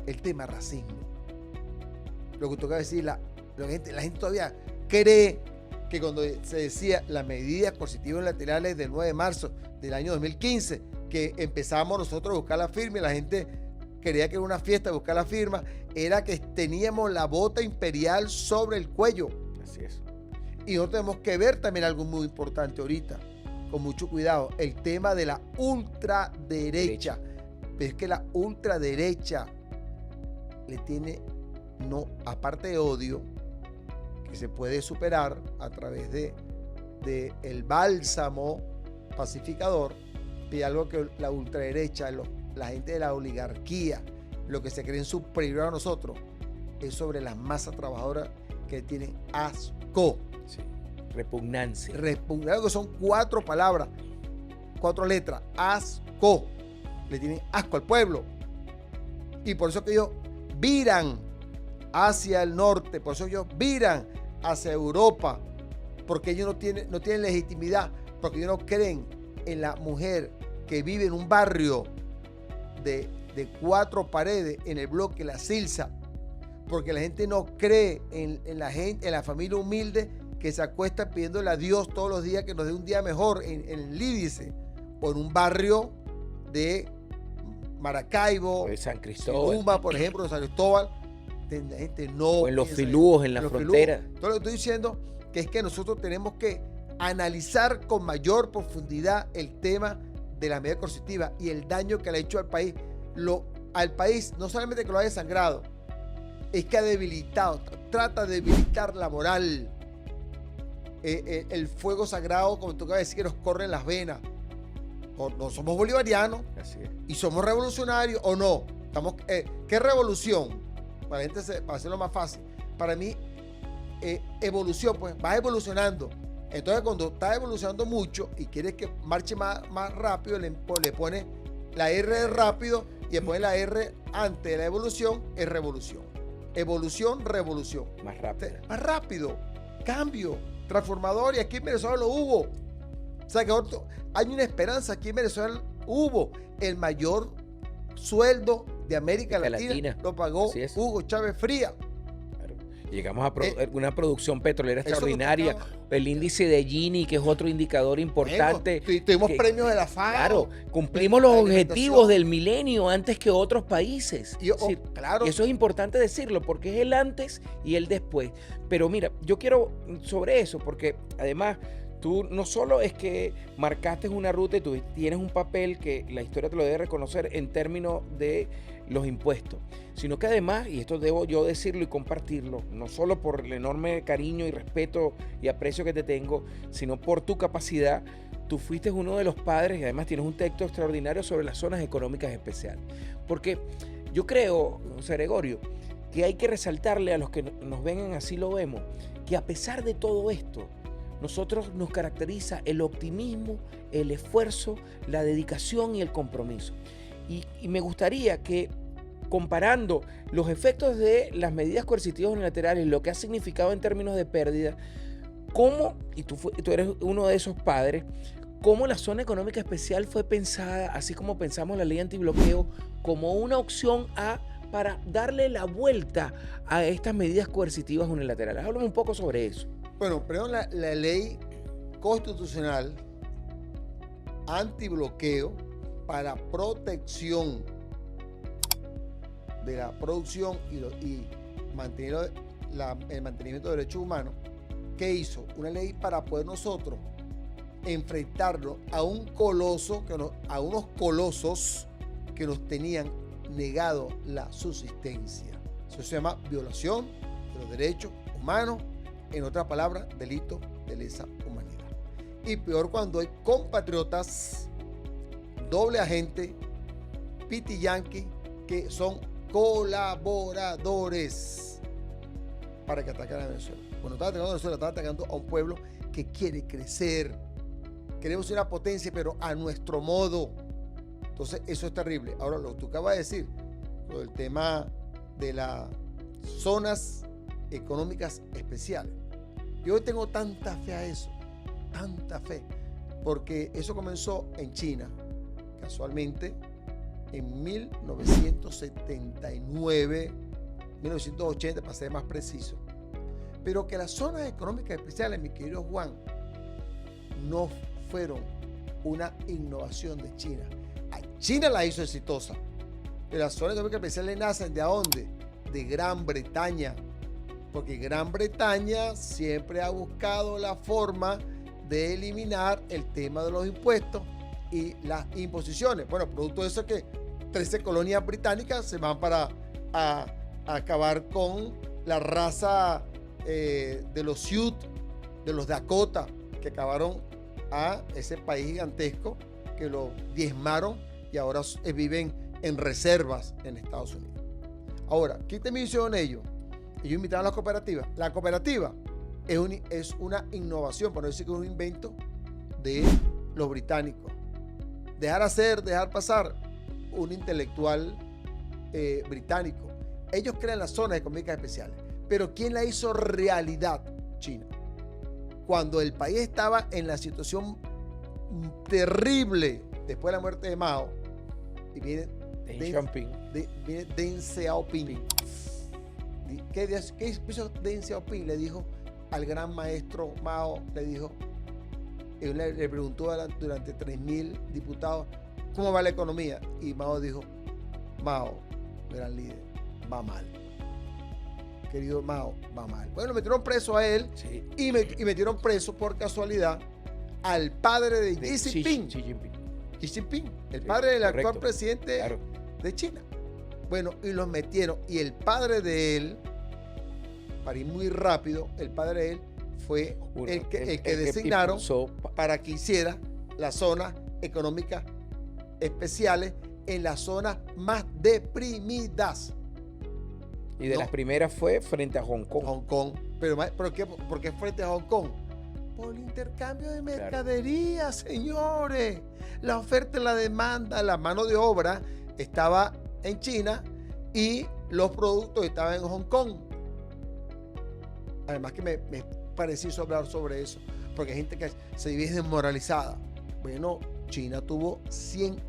El tema racismo. Lo que toca decir, la gente todavía cree que cuando se decía las medidas coercitivas unilaterales del 9 de marzo del año 2015, que empezamos nosotros a buscar la firma y la gente creía que era una fiesta buscar la firma, era que teníamos la bota imperial sobre el cuello. Así es. Y nosotros tenemos que ver también algo muy importante ahorita, con mucho cuidado, el tema de la ultraderecha. Pero es que la ultraderecha le tiene, no, aparte de odio, que se puede superar a través de el bálsamo pacificador, y algo que la ultraderecha, la gente de la oligarquía, lo que se creen superior a nosotros, es sobre las masas trabajadoras que tienen asco. Sí. Repugnancia. Repugnancia, que son 4 palabras, 4 letras, asco. Le tienen asco al pueblo. Y por eso que ellos viran hacia el norte, por eso ellos viran hacia Europa, porque ellos no tienen legitimidad, porque ellos no creen en la mujer que vive en un barrio de 4 paredes en el bloque La Silsa, porque la gente no cree en la familia humilde que se acuesta pidiéndole a Dios todos los días que nos dé un día mejor en el Lídice o en un barrio de Maracaibo, de San Cristóbal, Siruma, por ejemplo, de San Cristóbal. La gente no, o en los filúos, en la frontera. Todo lo que estoy diciendo que es que nosotros tenemos que analizar con mayor profundidad el tema de la medida coercitiva y el daño que le ha hecho al país. Al país no solamente que lo ha desangrado, es que ha debilitado, trata de debilitar la moral, el fuego sagrado, como tú acabas de decir, que nos corre en las venas. No somos bolivarianos. Así es. Y somos revolucionarios o no. ¿Qué revolución? Para hacerlo más fácil. Para mí, evolución, pues vas evolucionando. Entonces, cuando estás evolucionando mucho y quieres que marche más rápido, le pones la R de rápido y le pones la R antes de la evolución, es revolución. Evolución, revolución. Más rápido. Más rápido. Cambio. Transformador. Y aquí en Venezuela lo hubo. O sea que hay una esperanza. Aquí en Venezuela hubo el mayor sueldo de América Latina. Lo pagó Hugo Chávez Frías. Claro. Llegamos a una producción petrolera extraordinaria. El índice de Gini, que es otro indicador importante. Bueno, tuvimos premios de la FAO. Claro, cumplimos los objetivos del milenio antes que otros países. Claro. Eso es importante decirlo porque es el antes y el después. Pero mira, yo quiero sobre eso porque además tú no solo es que marcaste una ruta y tú tienes un papel que la historia te lo debe reconocer en términos de los impuestos, sino que además, y esto debo yo decirlo y compartirlo, no solo por el enorme cariño y respeto y aprecio que te tengo, sino por tu capacidad, tú fuiste uno de los padres y además tienes un texto extraordinario sobre las zonas económicas especiales. Porque yo creo, José Gregorio, que hay que resaltarle a los que nos ven en Así Lo Vemos, que a pesar de todo esto, nosotros nos caracteriza el optimismo, el esfuerzo, la dedicación y el compromiso. Y me gustaría que, comparando los efectos de las medidas coercitivas unilaterales, lo que ha significado en términos de pérdida, cómo, y tú eres uno de esos padres, cómo la zona económica especial fue pensada, así como pensamos la ley antibloqueo, como una opción para darle la vuelta a estas medidas coercitivas unilaterales. Háblame un poco sobre eso. Bueno, primero la ley constitucional antibloqueo para protección de la producción y mantener el mantenimiento de derechos humanos. ¿Qué hizo? Una ley para poder nosotros enfrentarnos a un coloso, a unos colosos que nos tenían negado la subsistencia. Eso se llama violación de los derechos humanos. En otras palabras, delito de lesa humanidad. Y peor cuando hay compatriotas, doble agente, piti yanqui, que son colaboradores para que ataquen a Venezuela. Cuando están atacando a Venezuela, están atacando a un pueblo que quiere crecer. Queremos ser una potencia, pero a nuestro modo. Entonces, eso es terrible. Ahora, lo que tú acabas de decir, lo del tema de las zonas económicas especiales. Yo tengo tanta fe a eso, tanta fe, porque eso comenzó en China, casualmente, en 1979, 1980, para ser más preciso. Pero que las zonas económicas especiales, mi querido Juan, no fueron una innovación de China. A China la hizo exitosa. Pero las zonas económicas especiales nacen ¿de dónde? De Gran Bretaña. Porque Gran Bretaña siempre ha buscado la forma de eliminar el tema de los impuestos y las imposiciones. Bueno, producto de eso que 13 colonias británicas se van para a acabar con la raza de los Sioux, de los Dakota, que acabaron a ese país gigantesco, que lo diezmaron y ahora viven en reservas en Estados Unidos. Ahora, ¿qué te hicieron ellos? Ellos invitaron a la cooperativa. La cooperativa es una innovación, por no decir que es un invento de los británicos. Dejar hacer, dejar pasar, un intelectual británico. Ellos crean las zonas económicas especiales. Pero ¿quién la hizo realidad? China. Cuando el país estaba en la situación terrible después de la muerte de Mao, y viene Deng Xiaoping. ¿Qué hizo Deng Xiaoping? Le dijo al gran maestro Mao, le preguntó durante 3.000 diputados, ¿cómo va la economía? Y Mao dijo, Mao, gran líder, va mal. Querido Mao, va mal. Bueno, metieron preso a él, sí. y metieron preso por casualidad al padre de Xi Jinping. Xi Jinping, el padre del actual presidente de China. Bueno, y los metieron. Y el padre de él, para ir muy rápido, el padre de él fue el que designaron para que hiciera las zonas económicas especiales en las zonas más deprimidas. Y de las primeras fue frente a Hong Kong. Hong Kong. ¿Pero por qué frente a Hong Kong? Por el intercambio de mercadería, señores. La oferta y la demanda, la mano de obra estaba en China y los productos estaban en Hong Kong. Además que me pareció hablar sobre eso, porque hay gente que se vive desmoralizada. Bueno, China tuvo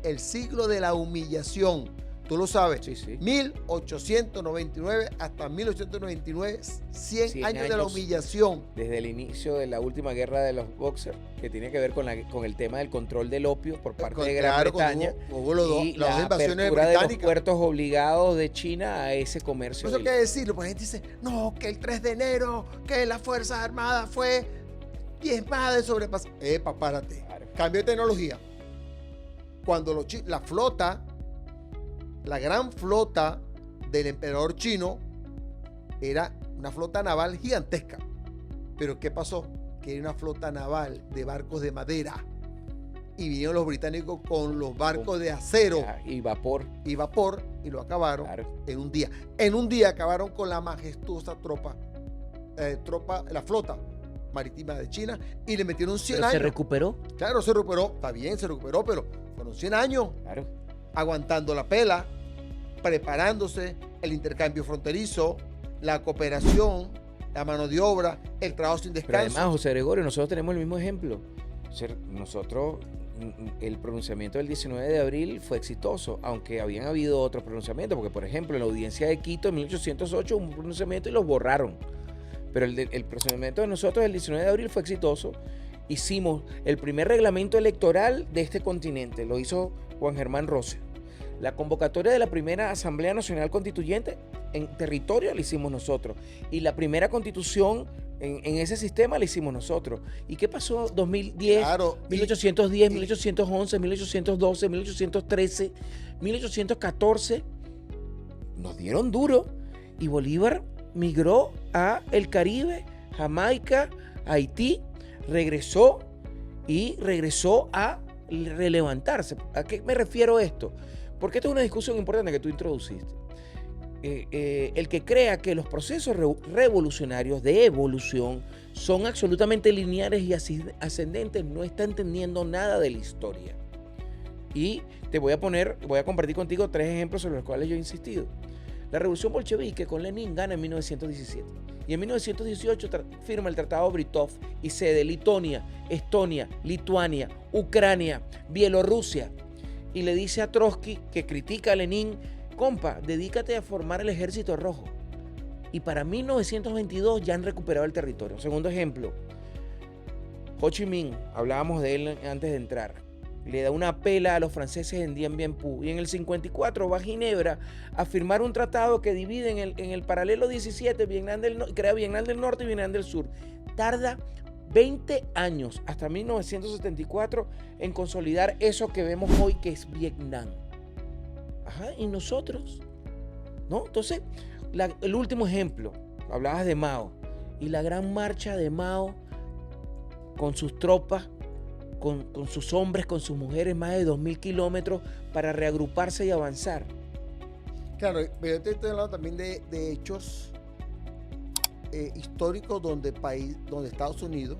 el siglo de la humillación. Tú lo sabes, sí. 1899 hasta 1899, 100 años de la humillación. Desde el inicio de la última guerra de los boxers, que tiene que ver con el tema del control del opio por parte de Gran Bretaña, hubo y la apertura de los puertos obligados de China a ese comercio. Eso hay que decirlo, porque la gente dice, no, que el 3 de enero, que las Fuerzas Armadas fue diezmada de sobrepasar. Párate. Claro. Cambio de tecnología. Cuando la gran flota del emperador chino era una flota naval gigantesca. Pero ¿qué pasó? Que era una flota naval de barcos de madera. Y vinieron los británicos con los barcos de acero. Y vapor. Y lo acabaron en un día. En un día acabaron con la majestuosa la flota marítima de China, y le metieron 100 años. ¿Se recuperó? Claro, se recuperó. Está bien, se recuperó, pero fueron 100 años. Claro. Aguantando la pela, preparándose, el intercambio fronterizo, la cooperación, la mano de obra, el trabajo sin descanso. Pero además, José Gregorio, nosotros tenemos el mismo ejemplo. Nosotros, el pronunciamiento del 19 de abril fue exitoso, aunque habían habido otros pronunciamientos, porque por ejemplo en la audiencia de Quito en 1808 hubo un pronunciamiento y los borraron. Pero el pronunciamiento de nosotros el 19 de abril fue exitoso. Hicimos el primer reglamento electoral de este continente, lo hizo Juan Germán Rosse. La convocatoria de la primera Asamblea Nacional Constituyente en territorio la hicimos nosotros. Y la primera constitución en ese sistema la hicimos nosotros. ¿Y qué pasó? 2010, claro, 1810, 1811, 1812, 1813, 1814. Nos dieron duro y Bolívar migró a el Caribe, Jamaica, Haití, regresó a relevantarse. ¿A qué me refiero esto? Porque esta es una discusión importante que tú introduciste. El que crea que los procesos revolucionarios de evolución son absolutamente lineales y ascendentes no está entendiendo nada de la historia. Y voy a compartir contigo 3 ejemplos sobre los cuales yo he insistido. La revolución bolchevique con Lenin gana en 1917. Y en 1918 firma el Tratado Brítov y cede Letonia, Estonia, Lituania, Ucrania, Bielorrusia. Y le dice a Trotsky, que critica a Lenin, compa, dedícate a formar el Ejército Rojo. Y para 1922 ya han recuperado el territorio. Segundo ejemplo, Ho Chi Minh, hablábamos de él antes de entrar, le da una pela a los franceses en Dien Bien Phu. Y en el 54 va a Ginebra a firmar un tratado que divide en el paralelo 17 crea Vietnam del Norte y Vietnam del Sur. Tarda 20 años, hasta 1974, en consolidar eso que vemos hoy, que es Vietnam. Ajá, y nosotros, ¿no? Entonces, el último ejemplo, hablabas de Mao, y la gran marcha de Mao con sus tropas, con sus hombres, con sus mujeres, más de 2.000 kilómetros para reagruparse y avanzar. Claro, pero yo te estoy hablando también de hechos históricos donde Estados Unidos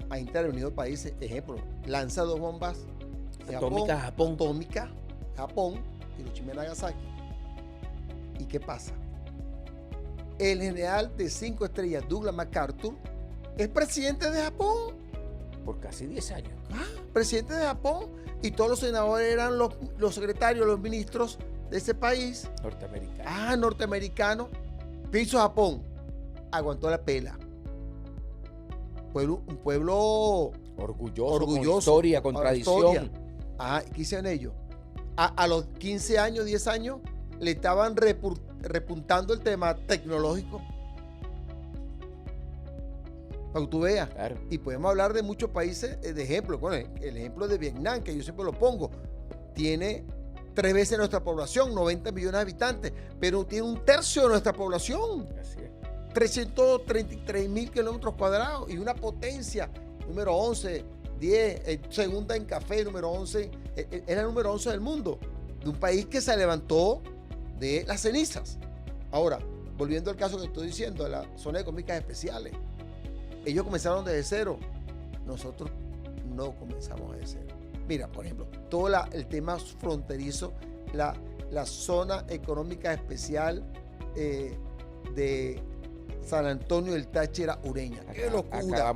ha intervenido países. Ejemplo, lanza 2 bombas Atómicas a Japón, Hiroshima y Nagasaki. ¿Y qué pasa? El general de 5 estrellas, Douglas MacArthur, es presidente de Japón. Por casi 10 años. Presidente de Japón. Y todos los senadores eran los secretarios, los ministros de ese país. Norteamericano. Norteamericano. Piso Japón. Aguantó la pela. Un pueblo orgulloso, con historia, con tradición. ¿Qué hicieron ellos? A los 15 años, 10 años, le estaban repuntando el tema tecnológico. Para que tú veas. Claro. Y podemos hablar de muchos países de ejemplo. Bueno, el ejemplo de Vietnam, que yo siempre lo pongo, tiene 3 veces nuestra población, 90 millones de habitantes, pero tiene 1/3 de nuestra población. Así es. 333.000 kilómetros cuadrados y una potencia, número 11, 10, segunda en café, número 11, era el número 11 del mundo, de un país que se levantó de las cenizas. Ahora, volviendo al caso que estoy diciendo, de las zonas económicas especiales, ellos comenzaron desde cero, nosotros no comenzamos desde cero. Mira, por ejemplo, todo el tema fronterizo, la zona económica especial de San Antonio del Táchira, Ureña. ¡Qué locura!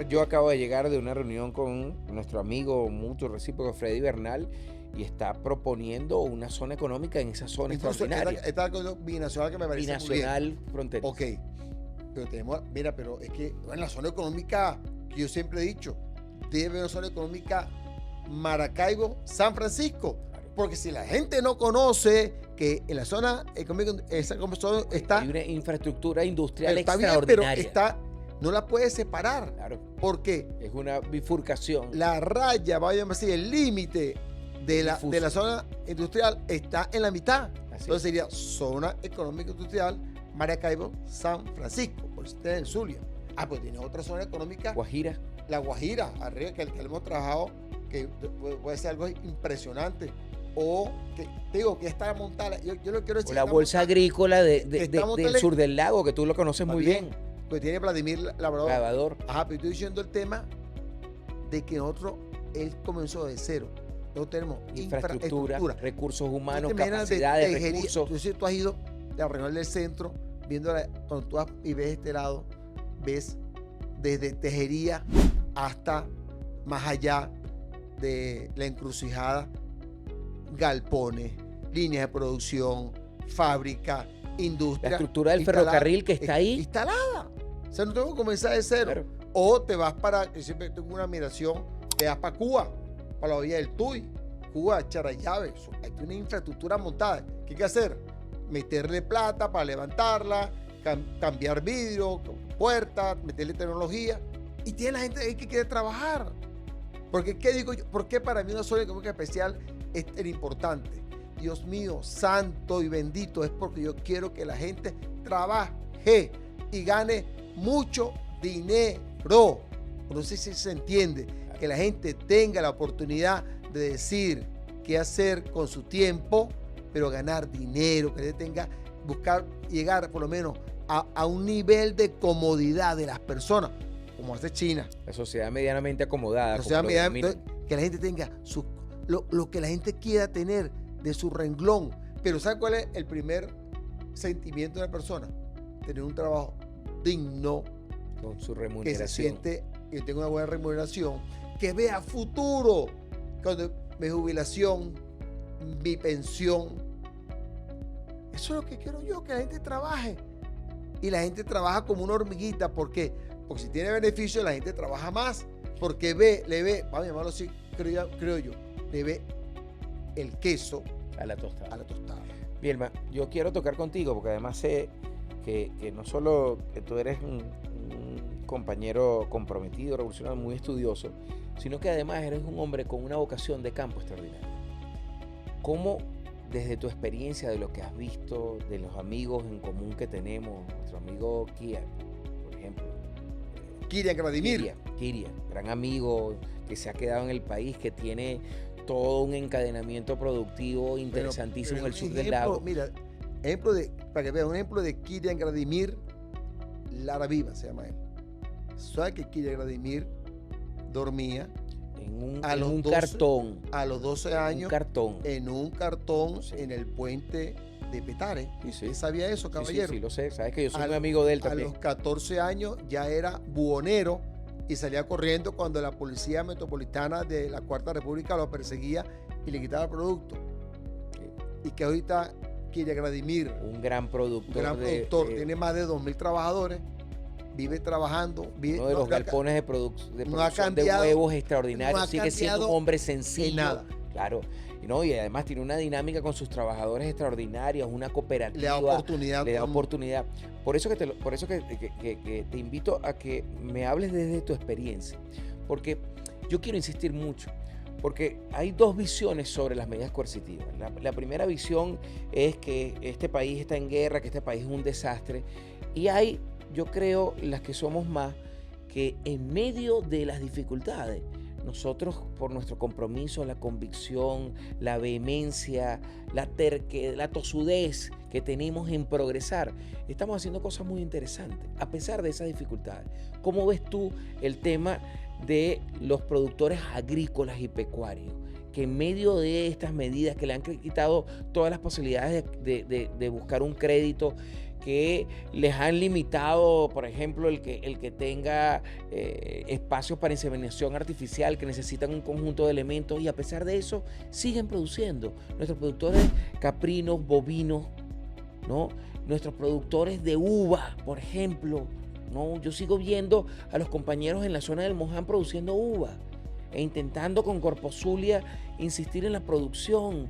Yo acabo de llegar de una reunión con nuestro amigo mutuo recíproco Freddy Bernal y está proponiendo una zona económica en esa zona extraordinaria. Esta binacional que me parece binacional muy bien. Fronterizo. Ok, pero es que en la zona económica, que yo siempre he dicho, debe haber una zona económica Maracaibo, San Francisco. Porque si la gente no conoce que en la zona económica está... Hay una infraestructura industrial está extraordinaria. Bien, pero no la puedes separar. Claro. Porque es una bifurcación. La raya, vaya a decir, el límite de la zona industrial está en la mitad. Entonces sería zona económica industrial Maracaibo, San Francisco, por si está en Zulia. Pues tiene otra zona económica. Guajira. La Guajira, arriba, que hemos trabajado, que puede ser algo impresionante. O que te digo que está montada. Yo lo quiero decir. O la bolsa agrícola del sur del lago, que tú lo conoces muy bien. Pues tiene Vladimir Lavador. Pero estoy diciendo el tema de que él comenzó de cero. Nosotros tenemos infraestructura, recursos humanos, capacidades, recursos. Tú has ido a la región del centro, cuando tú vas y ves este lado, ves desde Tejería hasta más allá de la encrucijada, galpones, líneas de producción, fábrica, industria. La estructura del ferrocarril que está ahí. Instalada. O sea, no tengo que comenzar de cero. Claro. O te vas yo siempre tengo una admiración, te vas para Cuba, para la orilla del Tuy, Cuba, Charallave. Hay una infraestructura montada. ¿Qué hay que hacer? Meterle plata para levantarla, cambiar vidrio, puertas, meterle tecnología. Y tiene la gente ahí que quiere trabajar. Porque, ¿qué digo yo? ¿Por qué para mí una zona económica especial es tan importante? Dios mío, santo y bendito, es porque yo quiero que la gente trabaje y gane mucho dinero. No sé si se entiende. Que la gente tenga la oportunidad de decir qué hacer con su tiempo, pero ganar dinero, que tenga, llegar por lo menos a un nivel de comodidad de las personas, como hace China. La sociedad medianamente acomodada. Que la gente tenga lo que la gente quiera tener de su renglón. Pero ¿sabe cuál es el primer sentimiento de la persona? Tener un trabajo digno, Con su que se remuneración. siente que tenga una buena remuneración, que vea futuro, cuando mi jubilación, mi pensión. Eso es lo que quiero yo, que la gente trabaje. Y la gente trabaja como una hormiguita. ¿Por qué? Porque si tiene beneficio, la gente trabaja más. Porque le ve, vamos a llamarlo así, creo yo, le ve el queso A la tostada. a la tostada. Vilma, yo quiero tocar contigo porque además sé que no solo que tú eres un compañero comprometido, revolucionario, muy estudioso, sino que además eres un hombre con una vocación de campo extraordinaria. ¿Cómo, desde tu experiencia, de lo que has visto, de los amigos en común que tenemos, nuestro amigo Kia, por ejemplo, Kyrian Vladimir. Kiria, gran amigo que se ha quedado en el país, que tiene todo un encadenamiento productivo interesantísimo en el sur del lago. Mira, para que vean, un ejemplo de Kyrian Vladimir Lara Viva se llama él. ¿Sabe que Kyrian Vladimir dormía En a los un 12 cartón. a los 12 años Un cartón. en un cartón Sí. en el puente de Petare? Sí, sí. ¿Usted sabía eso, Sí, caballero? sí, lo sé. Sabes que yo soy A- muy amigo de él A también. los 14 años ya era buhonero y salía corriendo cuando la policía metropolitana de la Cuarta República lo perseguía y le quitaba el producto. Y que ahorita Kyrian Vladimir, Un gran productor. un gran productor, tiene más de 2.000 trabajadores, vive trabajando, uno de los galpones de, de no ha producción de cambiado- huevos extraordinarios. no ha Sigue siendo un cambiado hombre sencillo. en nada. Claro. Y además tiene una dinámica con sus trabajadores extraordinarios, una cooperativa. Le da oportunidad. Le da a todo el mundo. oportunidad. Por eso que te invito a que me hables desde tu experiencia. Porque yo quiero insistir mucho. Porque hay dos visiones sobre las medidas coercitivas. La primera visión es que este país está en guerra, que este país es un desastre. Y hay, yo creo, las que somos más, que en medio de las dificultades, nosotros, por nuestro compromiso, la convicción, la vehemencia, la terquedad, la tosudez que tenemos en progresar, estamos haciendo cosas muy interesantes, a pesar de esas dificultades. ¿Cómo ves tú el tema de los productores agrícolas y pecuarios, que en medio de estas medidas que le han quitado todas las posibilidades de buscar un crédito, que les han limitado, por ejemplo, el que tenga espacios para inseminación artificial, que necesitan un conjunto de elementos, y a pesar de eso siguen produciendo? Nuestros productores caprinos, bovinos, ¿no? Nuestros productores de uva, por ejemplo, ¿no? Yo sigo viendo a los compañeros en la zona del Moján produciendo uva e intentando con Corpozulia insistir en la producción.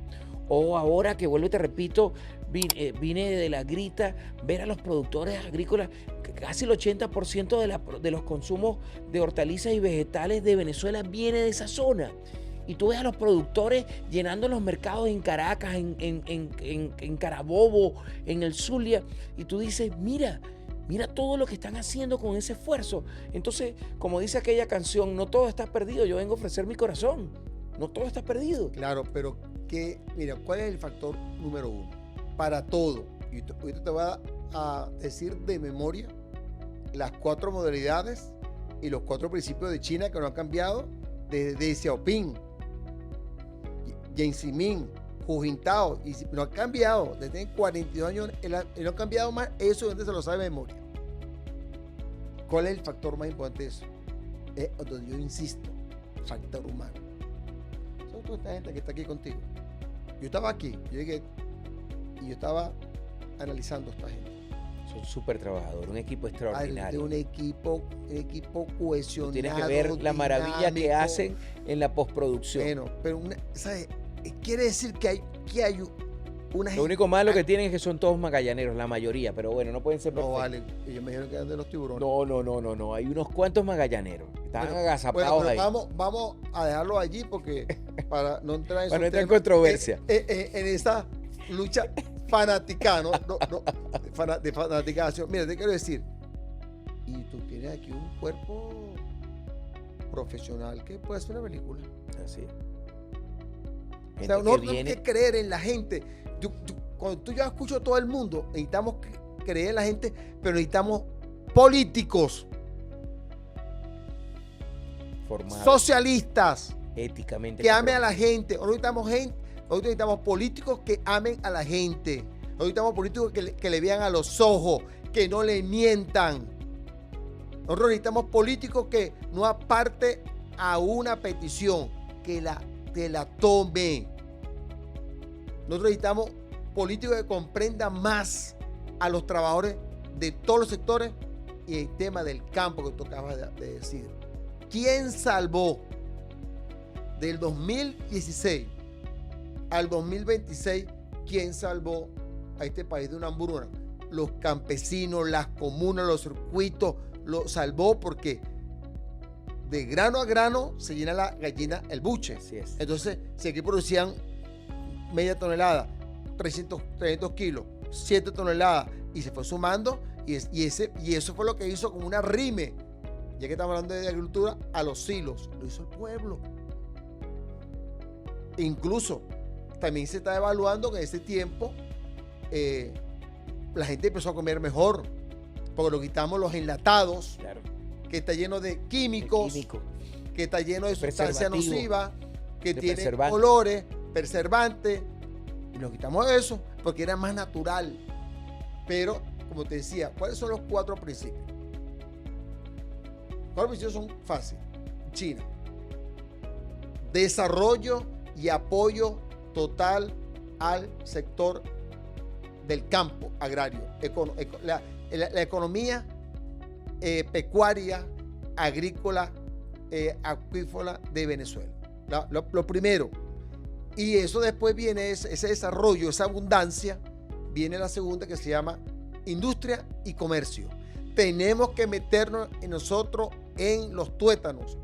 O ahora que vuelvo y te repito, vine de la Grita, ver a los productores agrícolas, que casi el 80% de los consumos de hortalizas y vegetales de Venezuela viene de esa zona. Y tú ves a los productores llenando los mercados en Caracas, en Carabobo, en el Zulia, y tú dices, mira todo lo que están haciendo con ese esfuerzo. Entonces, como dice aquella canción, no todo está perdido, yo vengo a ofrecer mi corazón. No todo está perdido. Claro, pero mira, ¿cuál es el factor número uno? Para todo, y ahorita te voy a decir de memoria las 4 modalidades y los 4 principios de China que no han cambiado desde Deng Xiaoping, Jiang Zemin, Hu Jintao, y no han cambiado desde 42 años, y no han cambiado más. Eso gente se lo sabe de memoria. ¿Cuál es el factor más importante de eso? Es donde yo insisto, factor humano. Son toda esta gente que está aquí contigo. Yo estaba aquí, yo llegué y yo estaba analizando a esta gente. Son súper trabajadores, un equipo De extraordinario. un equipo cohesionado. Tú tienes que ver la maravilla que dinámico. hacen en la postproducción. Bueno, pero ¿sabes? Quiere decir que hay una Lo gente. único malo que tienen es que son todos magallaneros, la mayoría, pero bueno, no pueden ser No perfectos. vale. Ellos me dijeron que eran de los tiburones. No. Hay unos cuantos magallaneros. Están Bueno, agazapados pero ahí. vamos a dejarlo allí porque para no entrar en Para no esos entrar en temas, controversia. en esa lucha fanática, no, de fanaticación. Mira, te quiero decir, y tú tienes aquí un cuerpo profesional que puede hacer una película. Así. O sea, Gente no que tenemos viene- que creer en la gente. Cuando tú ya escucho a todo el mundo, necesitamos creer en la gente, pero necesitamos políticos, formados socialistas, éticamente. que amen a la gente. Hoy necesitamos políticos que amen a la gente. Hoy necesitamos políticos que le vean a los ojos, que no le mientan. Nosotros necesitamos políticos que no aparte a una petición, que la tome. Nosotros necesitamos políticos que comprendan más a los trabajadores de todos los sectores y el tema del campo que tú acabas de decir. ¿Quién salvó del 2016 al 2026? ¿Quién salvó a este país de una hambruna? Los campesinos, las comunas, los circuitos, lo salvó porque de grano a grano se llena la gallina el buche. Así es. Entonces, si aquí producían media tonelada, 300 kilos, 7 toneladas, y se fue sumando, y eso fue lo que hizo como una rime, ya que estamos hablando de agricultura, a los silos. Lo hizo el pueblo. Incluso, también se está evaluando que en ese tiempo la gente empezó a comer mejor, porque lo quitamos los enlatados, Claro. que está lleno de químicos, que está lleno de sustancias nocivas, que tiene colores, preservantes, y lo quitamos de eso porque era más natural. Pero, como te decía, ¿cuáles son los 4 principios? Los 4 principios son fáciles. China. Desarrollo y apoyo total al sector del campo agrario, la economía pecuaria, agrícola, acuícola de Venezuela. Lo primero. Y eso después viene ese desarrollo, esa abundancia, viene la segunda que se llama industria y comercio. Tenemos que meternos nosotros en los tuétanos,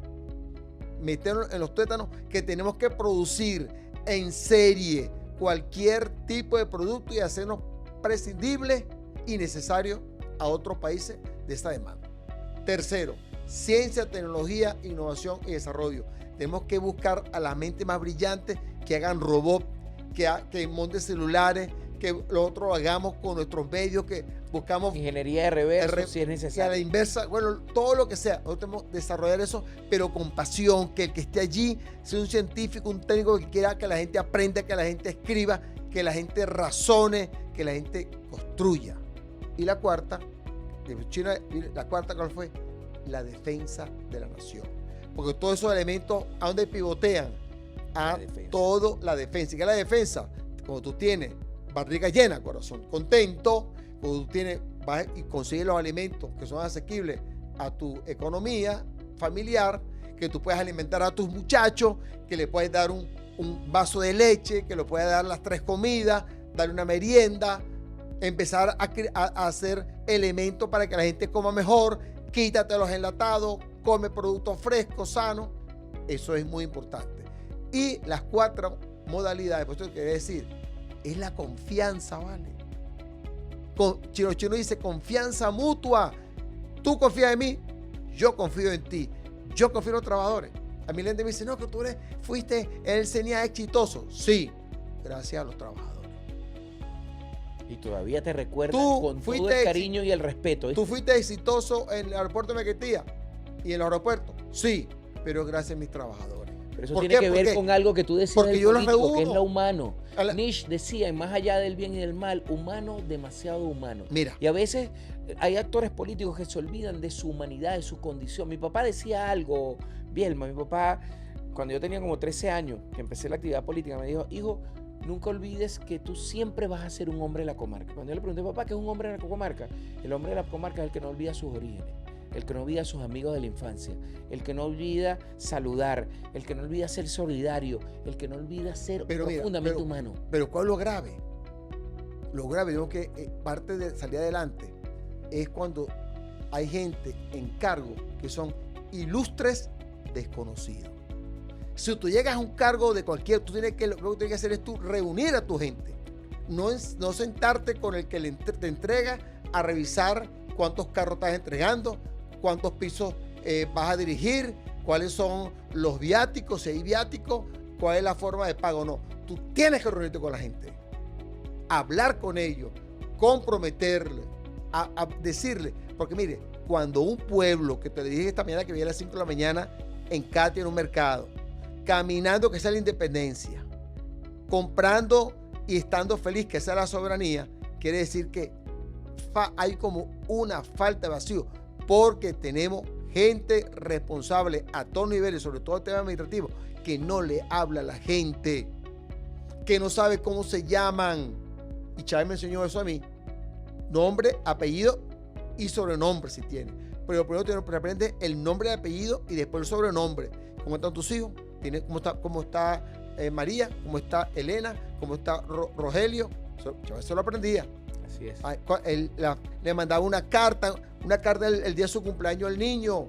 que tenemos que producir en serie cualquier tipo de producto y hacernos prescindibles y necesarios a otros países de esta demanda. Tercero, ciencia, tecnología, innovación y desarrollo. Tenemos que buscar a las mentes más brillantes que hagan robots, que monten celulares, que nosotros lo hagamos con nuestros medios, que buscamos ingeniería de reverso si es necesario. A la inversa, bueno, todo lo que sea. Nosotros tenemos que desarrollar eso, pero con pasión, que el que esté allí sea un científico, un técnico que quiera que la gente aprenda, que la gente escriba, que la gente razone, que la gente construya. Y la cuarta, ¿cuál fue? La defensa de la nación. Porque todos esos elementos, ¿a dónde pivotean? A toda la defensa. ¿Y qué es la defensa? Cuando tú tienes barriga llena, corazón contento, cuando tú vas y consigues los alimentos que son asequibles a tu economía familiar, que tú puedes alimentar a tus muchachos, que le puedes dar un vaso de leche, que le puedes dar las 3 comidas, darle una merienda, empezar a hacer elementos para que la gente coma mejor, quítate los enlatados, come productos frescos, sanos. Eso es muy importante. Y las 4 modalidades, por eso quiere decir, es la confianza, ¿vale? Chino dice confianza mutua. Tú confías en mí, yo confío en ti. Yo confío en los trabajadores. A mí la gente me dice, no, que tú fuiste en el CENIA exitoso. Sí, gracias a los trabajadores. Y todavía te recuerdan con todo el cariño y el respeto. ¿Tú fuiste exitoso en el aeropuerto de Mequetía y en los aeropuertos? Sí, pero gracias a mis trabajadores. Pero eso tiene que ver con algo que tú decías del político, que es lo humano. Nietzsche decía, más allá del bien y del mal, humano, demasiado humano. Mira. Y a veces hay actores políticos que se olvidan de su humanidad, de su condición. Mi papá decía algo, Bielma, mi papá, cuando yo tenía como 13 años, que empecé la actividad política, me dijo, hijo, nunca olvides que tú siempre vas a ser un hombre de la comarca. Cuando yo le pregunté, papá, ¿qué es un hombre de la comarca? El hombre de la comarca es el que no olvida sus orígenes, el que no olvida a sus amigos de la infancia, el que no olvida saludar, el que no olvida ser solidario, el que no olvida ser profundamente humano. Pero ¿cuál es lo grave? Lo grave, digo que parte de salir adelante es cuando hay gente en cargo que son ilustres desconocidos. Si tú llegas a un cargo de cualquier, lo que tienes que hacer es tú reunir a tu gente. No sentarte con el que te entrega a revisar cuántos carros estás entregando, cuántos pisos vas a dirigir, cuáles son los viáticos, si hay viáticos, cuál es la forma de pago. No, tú tienes que reunirte con la gente, hablar con ellos, comprometerle, a decirle, porque mire, cuando un pueblo, que te le dije esta mañana que venía a las 5 de la mañana en Katia en un mercado, caminando que sea la independencia, comprando y estando feliz que sea la soberanía, quiere decir que hay como una falta de vacío. porque tenemos gente responsable a todos niveles, sobre todo el tema administrativo, que no le habla a la gente, que no sabe cómo se llaman. Y Chávez me enseñó eso a mí. Nombre, apellido y sobrenombre si tiene. Pero primero te aprende el nombre y el apellido y después el sobrenombre. ¿Cómo están tus hijos? ¿Cómo está María? ¿Cómo está Elena? ¿Cómo está Rogelio? Chávez se lo aprendía. Así es. Le mandaba una carta el día de su cumpleaños al niño.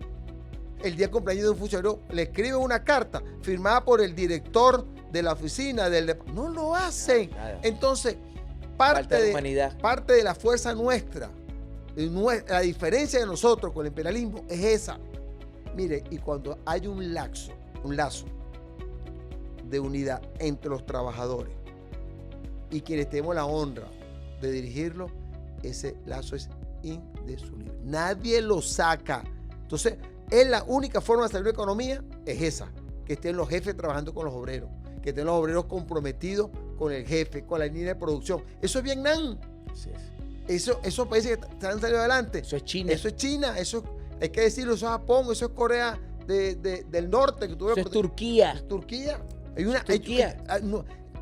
El día de cumpleaños de un funcionario le escribe una carta firmada por el director de la oficina no lo hacen. Nada. Entonces, Falta de humanidad. parte de la fuerza nuestra, la diferencia de nosotros con el imperialismo es esa. Mire, y cuando hay un lazo de unidad entre los trabajadores y quienes tenemos la honra de dirigirlo, ese lazo es indisoluble. Nadie lo saca. Entonces, la única forma de salir de la economía es esa, que estén los jefes trabajando con los obreros, que estén los obreros comprometidos con el jefe, con la línea de producción. Eso es Vietnam. Así es. Esos países que han salido adelante. Eso es China. Eso es China. Eso hay que decirlo. Eso es Japón. Eso es Corea del Norte. Eso es Turquía. Es Turquía.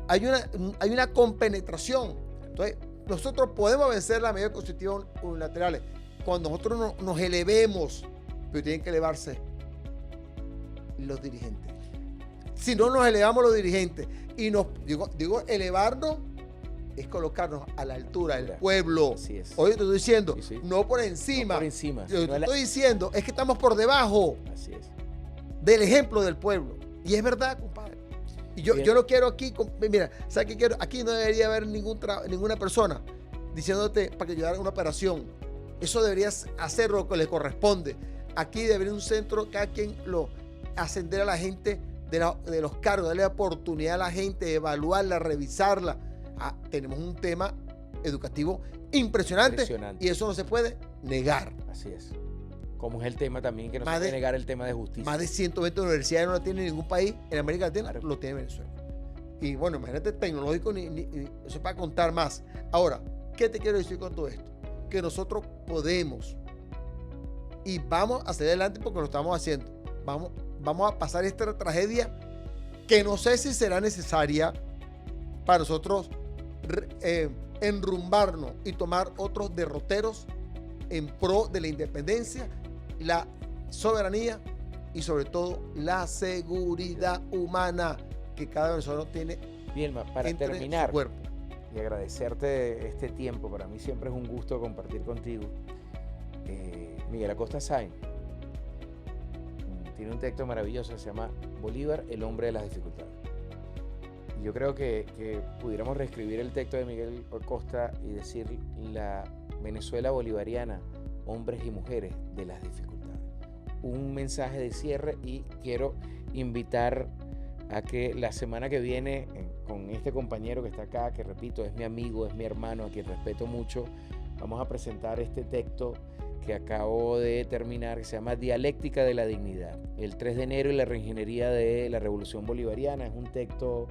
Hay una compenetración. Entonces, nosotros podemos vencer las medidas constitutivas unilaterales cuando nosotros nos elevemos, pero tienen que elevarse los dirigentes. Si no nos elevamos los dirigentes y digo elevarnos es colocarnos a la altura del pueblo. Así es. Oye, te estoy diciendo, Sí. no por encima. No por encima. Lo que te estoy diciendo es que estamos por debajo Así es. del ejemplo del pueblo. Y es verdad, compadre. Y yo lo quiero aquí. Mira, ¿sabes qué quiero? Aquí no debería haber ninguna persona diciéndote para que ayudara a una operación. Eso deberías hacer lo que le corresponde. Aquí debería un centro, cada quien ascender a la gente de los cargos, darle la oportunidad a la gente de evaluarla, revisarla. Tenemos un tema educativo impresionante y eso no se puede negar. Así es. Como es el tema también que no se puede negar el tema de justicia. Más de 120 universidades no la tiene ningún país en América Latina, Claro. lo tiene Venezuela. Y bueno, imagínate tecnológico, eso es para contar más. Ahora, ¿qué te quiero decir con todo esto? Que nosotros podemos y vamos a salir adelante porque lo estamos haciendo. Vamos a pasar esta tragedia que no sé si será necesaria para nosotros enrumbarnos y tomar otros derroteros en pro de la independencia, la soberanía y sobre todo la seguridad humana que cada venezolano tiene. Vilma, para entre terminar su cuerpo. y agradecerte este tiempo, para mí siempre es un gusto compartir contigo. Miguel Acosta Sáenz tiene un texto maravilloso que se llama Bolívar, el hombre de las dificultades. Y yo creo que pudiéramos reescribir el texto de Miguel Acosta y decir la Venezuela bolivariana, hombres y mujeres de las dificultades. Un mensaje de cierre y quiero invitar a que la semana que viene con este compañero que está acá, que repito, es mi amigo, es mi hermano, a quien respeto mucho, vamos a presentar este texto que acabo de terminar, que se llama Dialéctica de la Dignidad, el 3 de enero y la reingeniería de la Revolución Bolivariana. Es un texto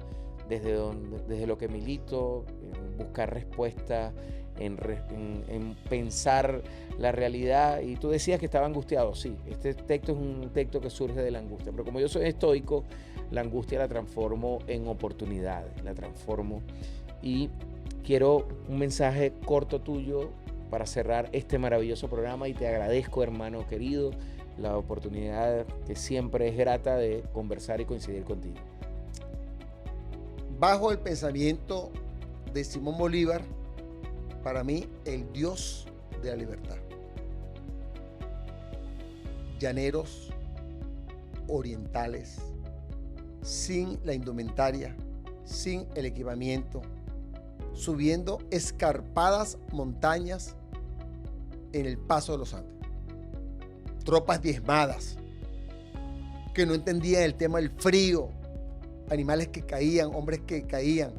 desde lo que milito, en buscar respuestas, en pensar la realidad. Y tú decías que estaba angustiado. Sí, este texto es un texto que surge de la angustia, pero como yo soy estoico, la angustia la transformo en oportunidades, la transformo. Y quiero un mensaje corto tuyo para cerrar este maravilloso programa, y te agradezco, hermano querido, la oportunidad que siempre es grata de conversar y coincidir contigo. Bajo el pensamiento de Simón Bolívar, para mí, el Dios de la libertad. Llaneros orientales, sin la indumentaria, sin el equipamiento, subiendo escarpadas montañas en el paso de los Andes. Tropas diezmadas, que no entendían el tema del frío, animales que caían, hombres que caían,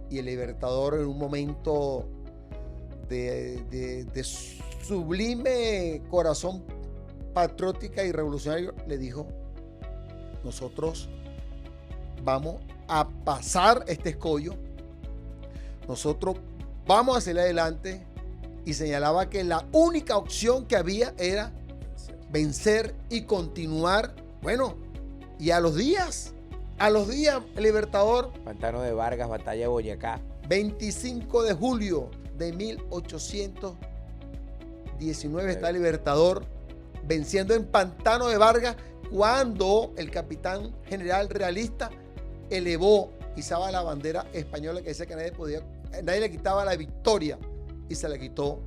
y el Libertador en un momento de sublime corazón patriótica y revolucionario le dijo: nosotros vamos a pasar este escollo, nosotros vamos a salir adelante, y señalaba que la única opción que había era vencer y continuar. Bueno, y a los días, el Libertador, Pantano de Vargas, batalla de Boyacá. 25 de julio de 1819 está el Libertador venciendo en Pantano de Vargas, cuando el capitán general realista elevó, izaba la bandera española que decía que nadie le quitaba la victoria, y se le quitó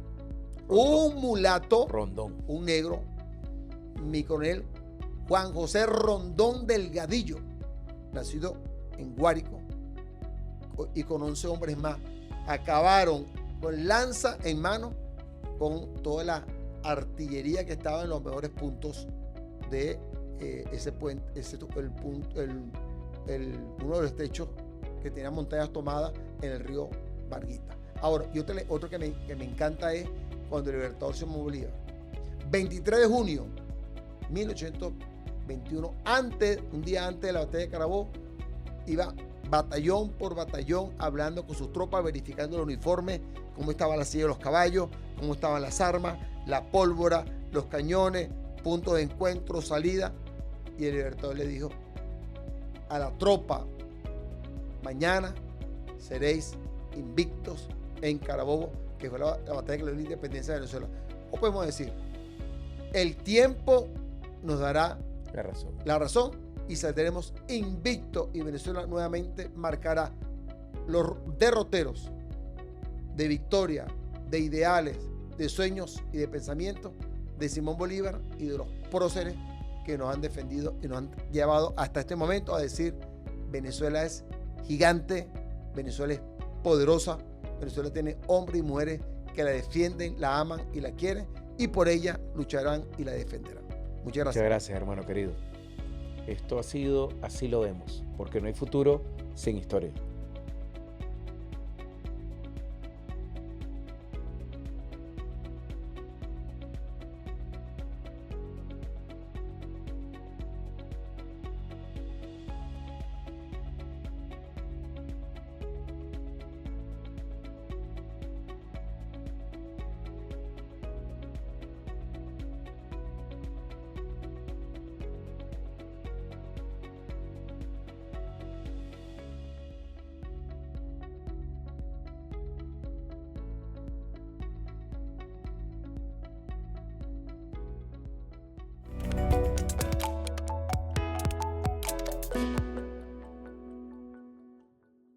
un mulato, Rondón. un negro, mi coronel Juan José Rondón Delgadillo, nacido en Guárico, y con 11 hombres más. Acabaron con lanza en mano con toda la artillería que estaba en los mejores puntos de ese puente, uno de los techos que tenía montañas tomadas en el río Varguita. Ahora, otro que me encanta es cuando el Libertador se moviliza. 23 de junio 1821, un día antes de la batalla de Carabobo, iba batallón por batallón hablando con sus tropas, verificando el uniforme, cómo estaba la silla de los caballos, cómo estaban las armas, la pólvora, los cañones, puntos de encuentro, salida. Y el Libertador le dijo a la tropa: mañana seréis invictos en Carabobo, que fue la batalla que le dio la independencia de Venezuela. O podemos decir, el tiempo nos dará la razón y saldremos invictos, y Venezuela nuevamente marcará los derroteros de victoria, de ideales, de sueños y de pensamientos de Simón Bolívar y de los próceres que nos han defendido y nos han llevado hasta este momento a decir: Venezuela es gigante, Venezuela es poderosa, Venezuela tiene hombres y mujeres que la defienden, la aman y la quieren, y por ella lucharán y la defenderán. Muchas gracias. Muchas gracias, hermano querido. Esto ha sido Así lo vemos, porque no hay futuro sin historia.